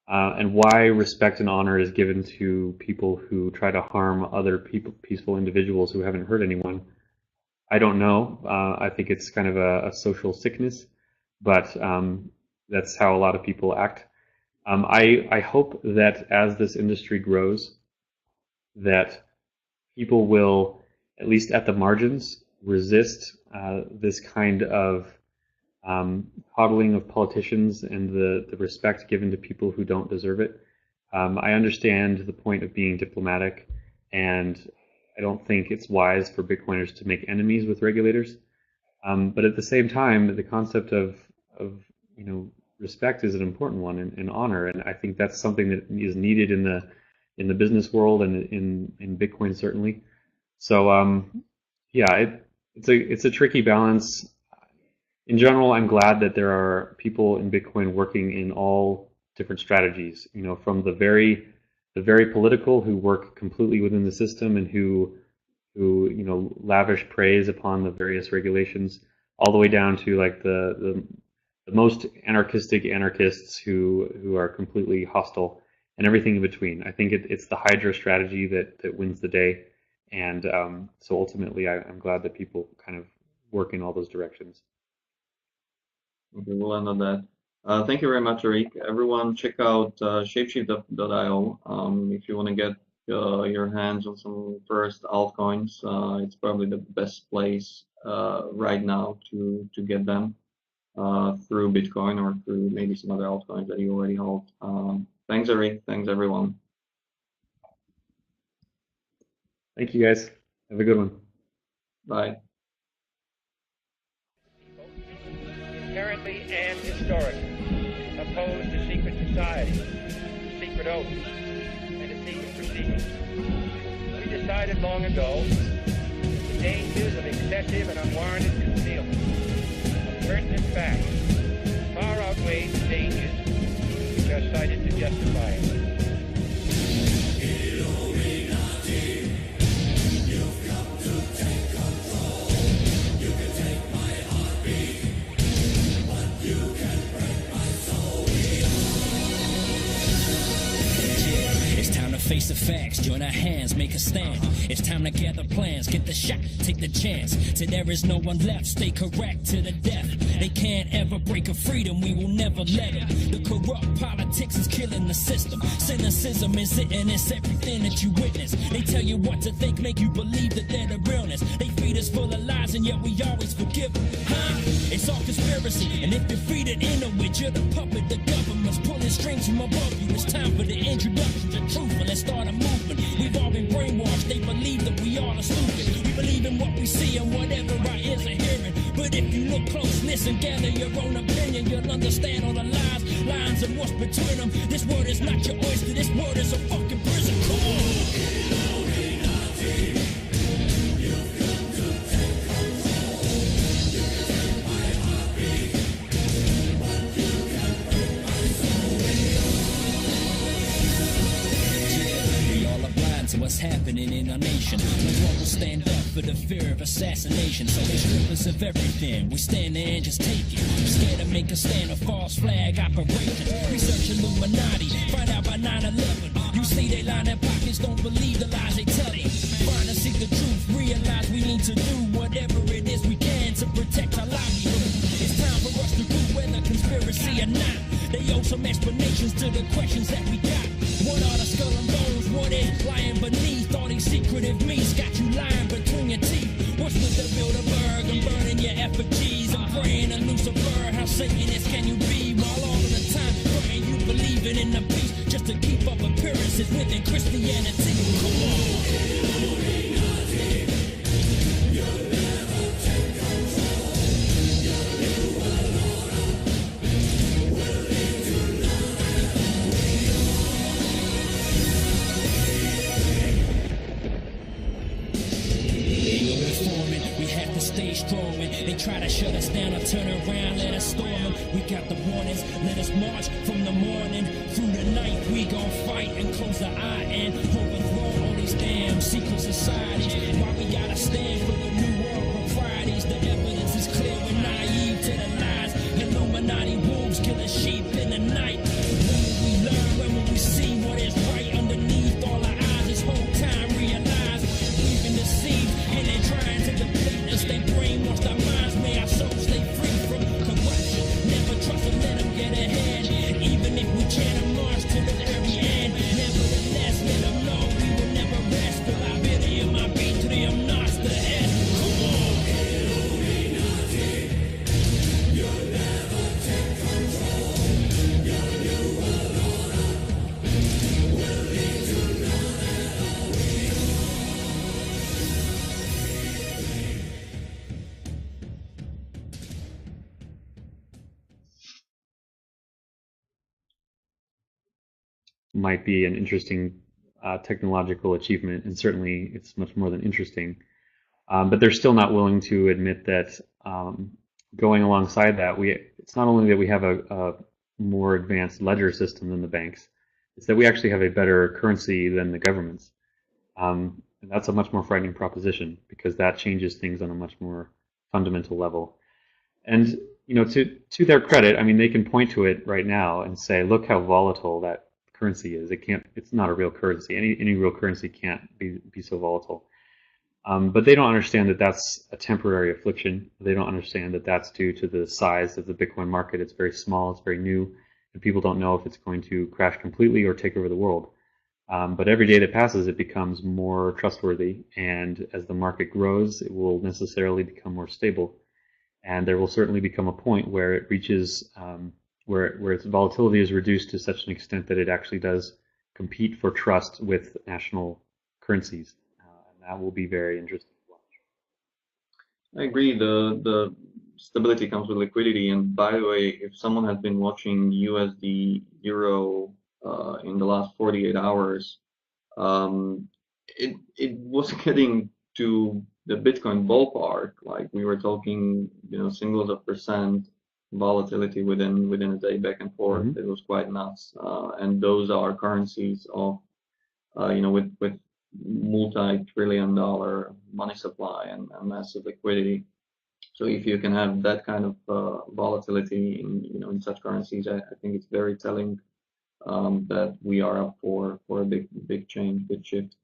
And why respect and honor is given to people who try to harm other people, peaceful individuals who haven't hurt anyone, I don't know. I think it's kind of a social sickness, but that's how a lot of people act. I hope that as this industry grows, that people will, at least at the margins, resist this kind of coddling of politicians and the respect given to people who don't deserve it. I understand the point of being diplomatic, and I don't think it's wise for Bitcoiners to make enemies with regulators. But at the same time, the concept of respect is an important one, and honor, and I think that's something that is needed in the business world and in Bitcoin certainly. So yeah, it's a tricky balance. In general, I'm glad that there are people in Bitcoin working in all different strategies. From the very political, who work completely within the system and who lavish praise upon the various regulations, all the way down to like the most anarchistic anarchists who are completely hostile, and everything in between. I think it's the Hydra strategy that wins the day, and so ultimately I'm glad that people kind of work in all those directions. Okay, we'll end on that. Thank you very much, Erik. Everyone, check out shapeshift.io if you want to get your hands on some first altcoins. It's probably the best place right now to get them through Bitcoin or through maybe some other altcoins that you already hold. Thanks, Erik. Thanks, everyone. Thank you, guys. Have a good one. Bye. Inherently and historically opposed to secret societies, secret oaths, and to secret proceedings. We decided long ago that the dangers of excessive and unwarranted concealment of pertinent facts far outweighed the dangers which are cited to justify it. Face the facts, join our hands, make a stand. It's time to gather plans, get the shot, take the chance. Till there is no one left, stay correct to the death. They can't ever break a freedom, we will never let it. The corrupt politics is killing the system. Cynicism is it, and it's everything that you witness. They tell you what to think, make you believe that they're the realness. They feed us full of lies, and yet we always forgive them. Huh? It's all conspiracy, and if you feed it into it, you're the puppet. The government's pulling strings from above you. It's time for the introduction to truth. Let's start a movement. We've all been brainwashed. They believe that we all are stupid. We believe in what we see and whatever our ears are hearing. But if you look close, listen, gather your own opinion, you'll understand all the lies, lines, and what's between them. This word is not your oyster. This word is a fucking prison. Come on. What's happening in our nation? No one will stand up for the fear of assassination. So they strip us of everything. We stand there and just take it. Scared to make a stand, a false flag operation. Research Illuminati, find out by 9/11. You see they line their pockets, don't believe the lies they tell you. Find and seek the truth, realize we need to do whatever it is we can to protect our livelihood. It's time for us to prove whether conspiracy or not. They owe some explanations to the questions that we got. What are the skull and bones? What is lying beneath all these secretive meats? Got you lying between your teeth. What's with the Bilderberg and burning your effigies? I'm praying to Lucifer. How Satanist can you be? While all of the time praying you believing in the peace just to keep up appearances within Christianity. Come on. Stay strong and they try to shut us down or turn around, let us storm them. We got the warnings, let us march from the morning through the night. We gon' fight and close the eye and overthrow all these damn secret societies. Why we gotta stand for the new world proprieties? The evidence is clear, we're naive to the lies. Illuminati wolves killing sheep in the night. When will we learn? When will we see what is right underneath all our eyes? This whole time realize we've been deceived and they're trying to deplete us. They brainwashed our minds, may our souls stay free from corruption. Never trust and let them get ahead. Even if we can't march to the very end. Nevertheless, let them know we will never rest. Till I bid him, I beat to them, not the head. Come on. might be an interesting technological achievement, and certainly it's much more than interesting. But they're still not willing to admit that going alongside that, it's not only that we have a more advanced ledger system than the banks, it's that we actually have a better currency than the governments. And that's a much more frightening proposition because that changes things on a much more fundamental level. And to their credit, I mean, they can point to it right now and say, look how volatile that currency is. It's not a real currency. Any real currency can't be so volatile. But they don't understand that that's a temporary affliction. They don't understand that that's due to the size of the Bitcoin market. It's very small, it's very new, and people don't know if it's going to crash completely or take over the world. But every day that passes, it becomes more trustworthy, and as the market grows, it will necessarily become more stable. And there will certainly become a point where it reaches, where its volatility is reduced to such an extent that it actually does compete for trust with national currencies. That will be very interesting to watch. I agree. The stability comes with liquidity. And by the way, if someone has been watching USD Euro in the last 48 hours, it was getting to the Bitcoin ballpark. Like we were talking, singles of percent volatility within a day back and forth. Mm-hmm. It was quite nuts. And those are currencies of with multi-trillion-dollar money supply and massive liquidity. So if you can have that kind of volatility in such currencies, I think it's very telling that we are up for a big change, big shift.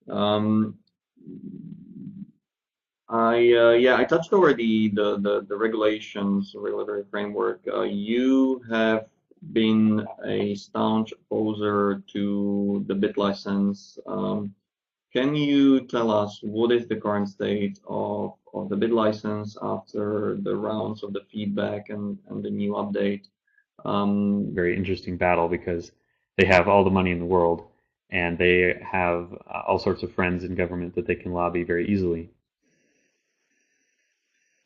I touched over the regulations, regulatory framework. You have been a staunch opposer to the BitLicense. Can you tell us what is the current state of the BitLicense after the rounds of the feedback and the new update? Very interesting battle because they have all the money in the world and they have all sorts of friends in government that they can lobby very easily.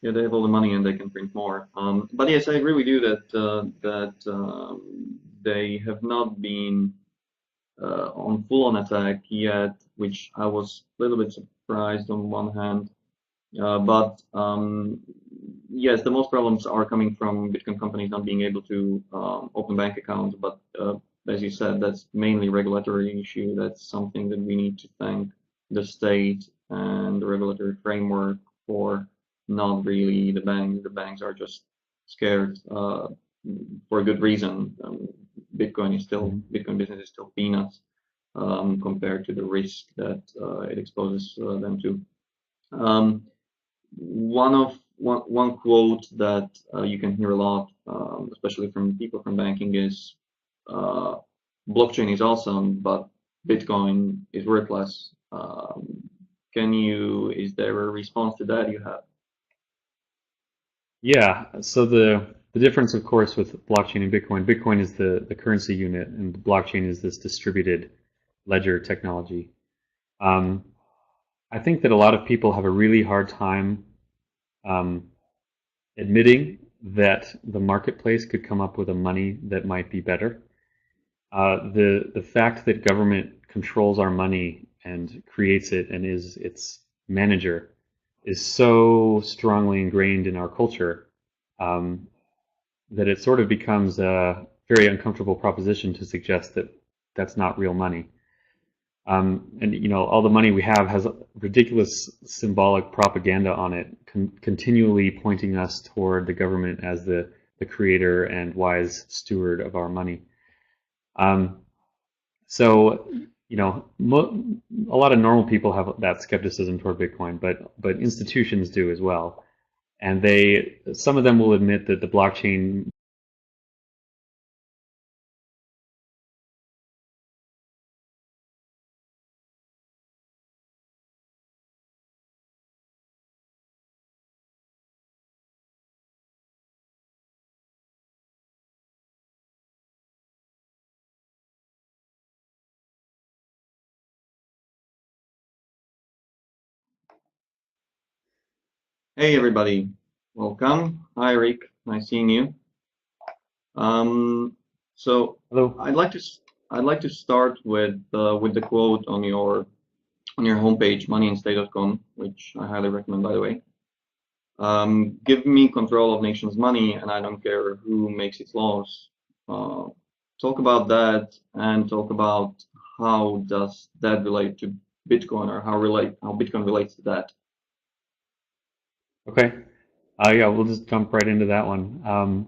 Yeah, they have all the money and they can print more. But yes, I agree with you that they have not been on full-on attack yet, which I was a little bit surprised on one hand. But yes, the most problems are coming from Bitcoin companies not being able to open bank accounts. But as you said, that's mainly regulatory issue. That's something that we need to thank the state and the regulatory framework for. Not really the banks. The banks are just scared for a good reason. Bitcoin business is still peanuts compared to the risk that it exposes them to. One quote that you can hear a lot, especially from people from banking, is blockchain is awesome, but Bitcoin is worthless. Is there a response to that you have? Yeah, so the difference, of course, with blockchain and Bitcoin is the currency unit, and the blockchain is this distributed ledger technology. I think that a lot of people have a really hard time admitting that the marketplace could come up with a money that might be better. The fact that government controls our money and creates it and is its manager is so strongly ingrained in our culture that it sort of becomes a very uncomfortable proposition to suggest that that's not real money. And all the money we have has ridiculous symbolic propaganda on it, continually pointing us toward the government as the creator and wise steward of our money. So a lot of normal people have that skepticism toward Bitcoin, but institutions do as well. And some of them will admit that the blockchain Hey everybody, welcome. Hi Erik, nice seeing you. So Hello. I'd like to I'd like to start with the quote on your homepage, moneyindstate.com, which I highly recommend, by the way. Give me control of nation's money, and I don't care who makes its laws. Talk about that, and talk about how does that relate to Bitcoin, or how Bitcoin relates to that. Okay. Yeah, we'll just jump right into that one.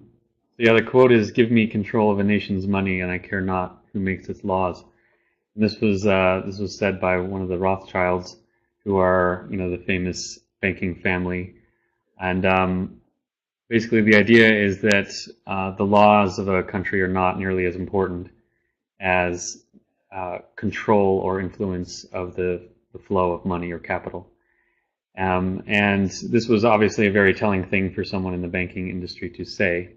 Yeah, the quote is, "Give me control of a nation's money, and I care not who makes its laws." And this was said by one of the Rothschilds, who are, the famous banking family. And basically, the idea is that the laws of a country are not nearly as important as control or influence of the flow of money or capital. And this was obviously a very telling thing for someone in the banking industry to say,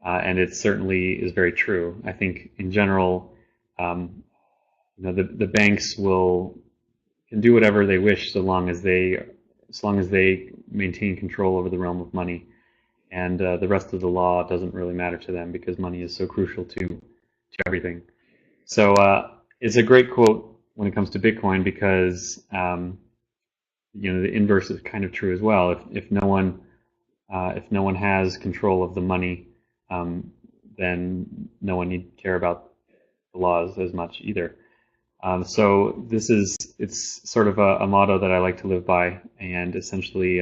and it certainly is very true. I think in general, the banks can do whatever they wish so long as they maintain control over the realm of money, and the rest of the law doesn't really matter to them because money is so crucial to everything. So it's a great quote when it comes to Bitcoin because the inverse is kind of true as well. If no one has control of the money, then no one need care about the laws as much either. So it's sort of a motto that I like to live by, and essentially,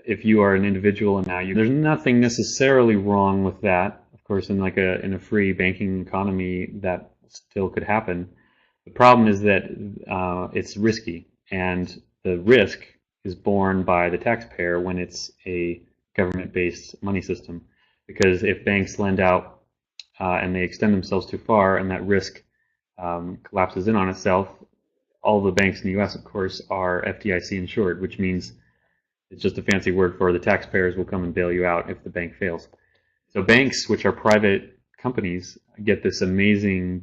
if you are an individual and there's nothing necessarily wrong with that. Of course, in a free banking economy, that still could happen. The problem is that it's risky, and the risk is borne by the taxpayer when it's a government-based money system. Because if banks lend out and they extend themselves too far, and that risk collapses in on itself, all the banks in the U.S., of course, are FDIC insured, which means it's just a fancy word for the taxpayers will come and bail you out if the bank fails. So banks, which are private companies, get this amazing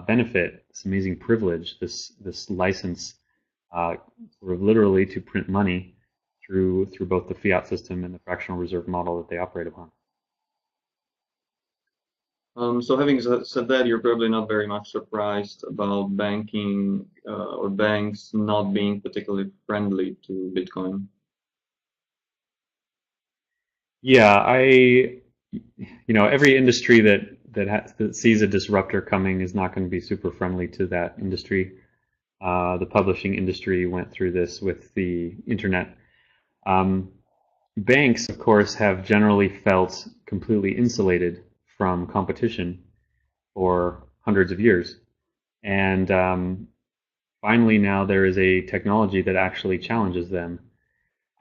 benefit, this amazing privilege, this license, sort of literally to print money through both the fiat system and the fractional reserve model that they operate upon. So having said that, you're probably not very much surprised about banking or banks not being particularly friendly to Bitcoin. Yeah, every industry that sees a disruptor coming is not going to be super friendly to that industry. The publishing industry went through this with the internet. Banks, of course, have generally felt completely insulated from competition for hundreds of years. And finally now there is a technology that actually challenges them.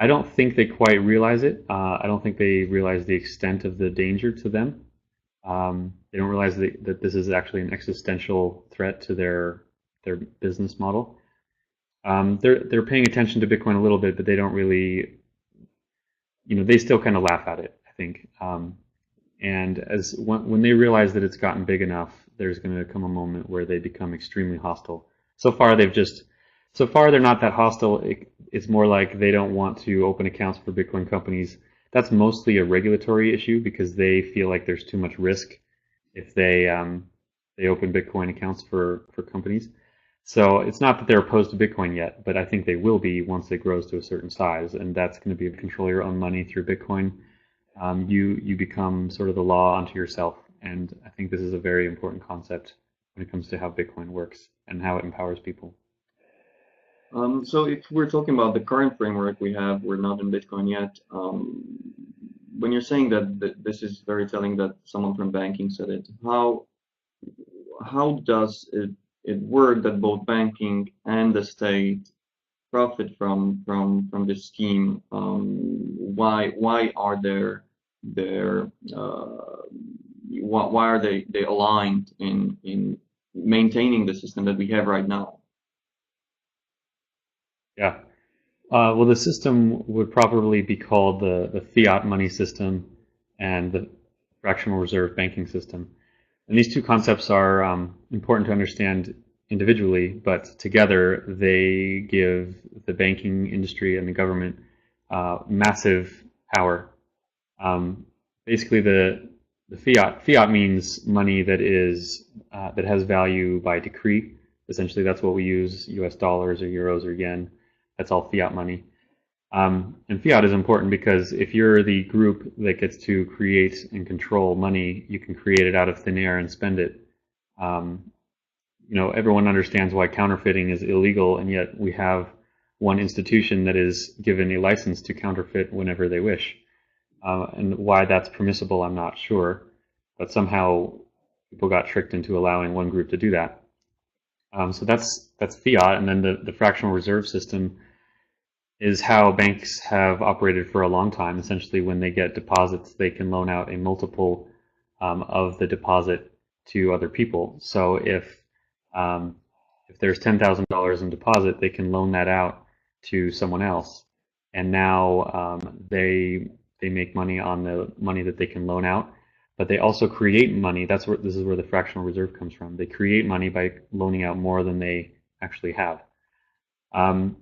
I don't think they quite realize it. I don't think they realize the extent of the danger to them. They don't realize that this is actually an existential threat to their business model. They're paying attention to Bitcoin a little bit, but they don't really, they still kind of laugh at it, I think. And when they realize that it's gotten big enough, there's going to come a moment where they become extremely hostile. So far they're not that hostile. It's more like they don't want to open accounts for Bitcoin companies. That's mostly a regulatory issue because they feel like there's too much risk if they open Bitcoin accounts for companies. So it's not that they're opposed to Bitcoin yet, but I think they will be once it grows to a certain size, and that's going to be control your own money through Bitcoin. You become sort of the law unto yourself, and I think this is a very important concept when it comes to how Bitcoin works and how it empowers people. So if we're talking about the current framework we have, we're not in Bitcoin yet. When you're saying that this is very telling that someone from banking said it, how does it work that both banking and the state profit from this scheme? Why are why are they aligned in maintaining the system that we have right now? Yeah. Well, the system would probably be called the fiat money system and the fractional reserve banking system. And these two concepts are important to understand individually, but together they give the banking industry and the government massive power. Basically, the Fiat means money that is that has value by decree. Essentially, that's what we use: U.S. dollars or euros or yen. That's all fiat money. And fiat is important because if you're the group that gets to create and control money, you can create it out of thin air and spend it. Everyone understands why counterfeiting is illegal, and yet we have one institution that is given a license to counterfeit whenever they wish. And why that's permissible, I'm not sure, but somehow people got tricked into allowing one group to do that. So that's fiat, and then the fractional reserve system is how banks have operated for a long time. Essentially, when they get deposits, they can loan out a multiple of the deposit to other people. So if there's $10,000 in deposit, they can loan that out to someone else, and now they make money on the money that they can loan out, but they also create money. This is where the fractional reserve comes from. They create money by loaning out more than they actually have, and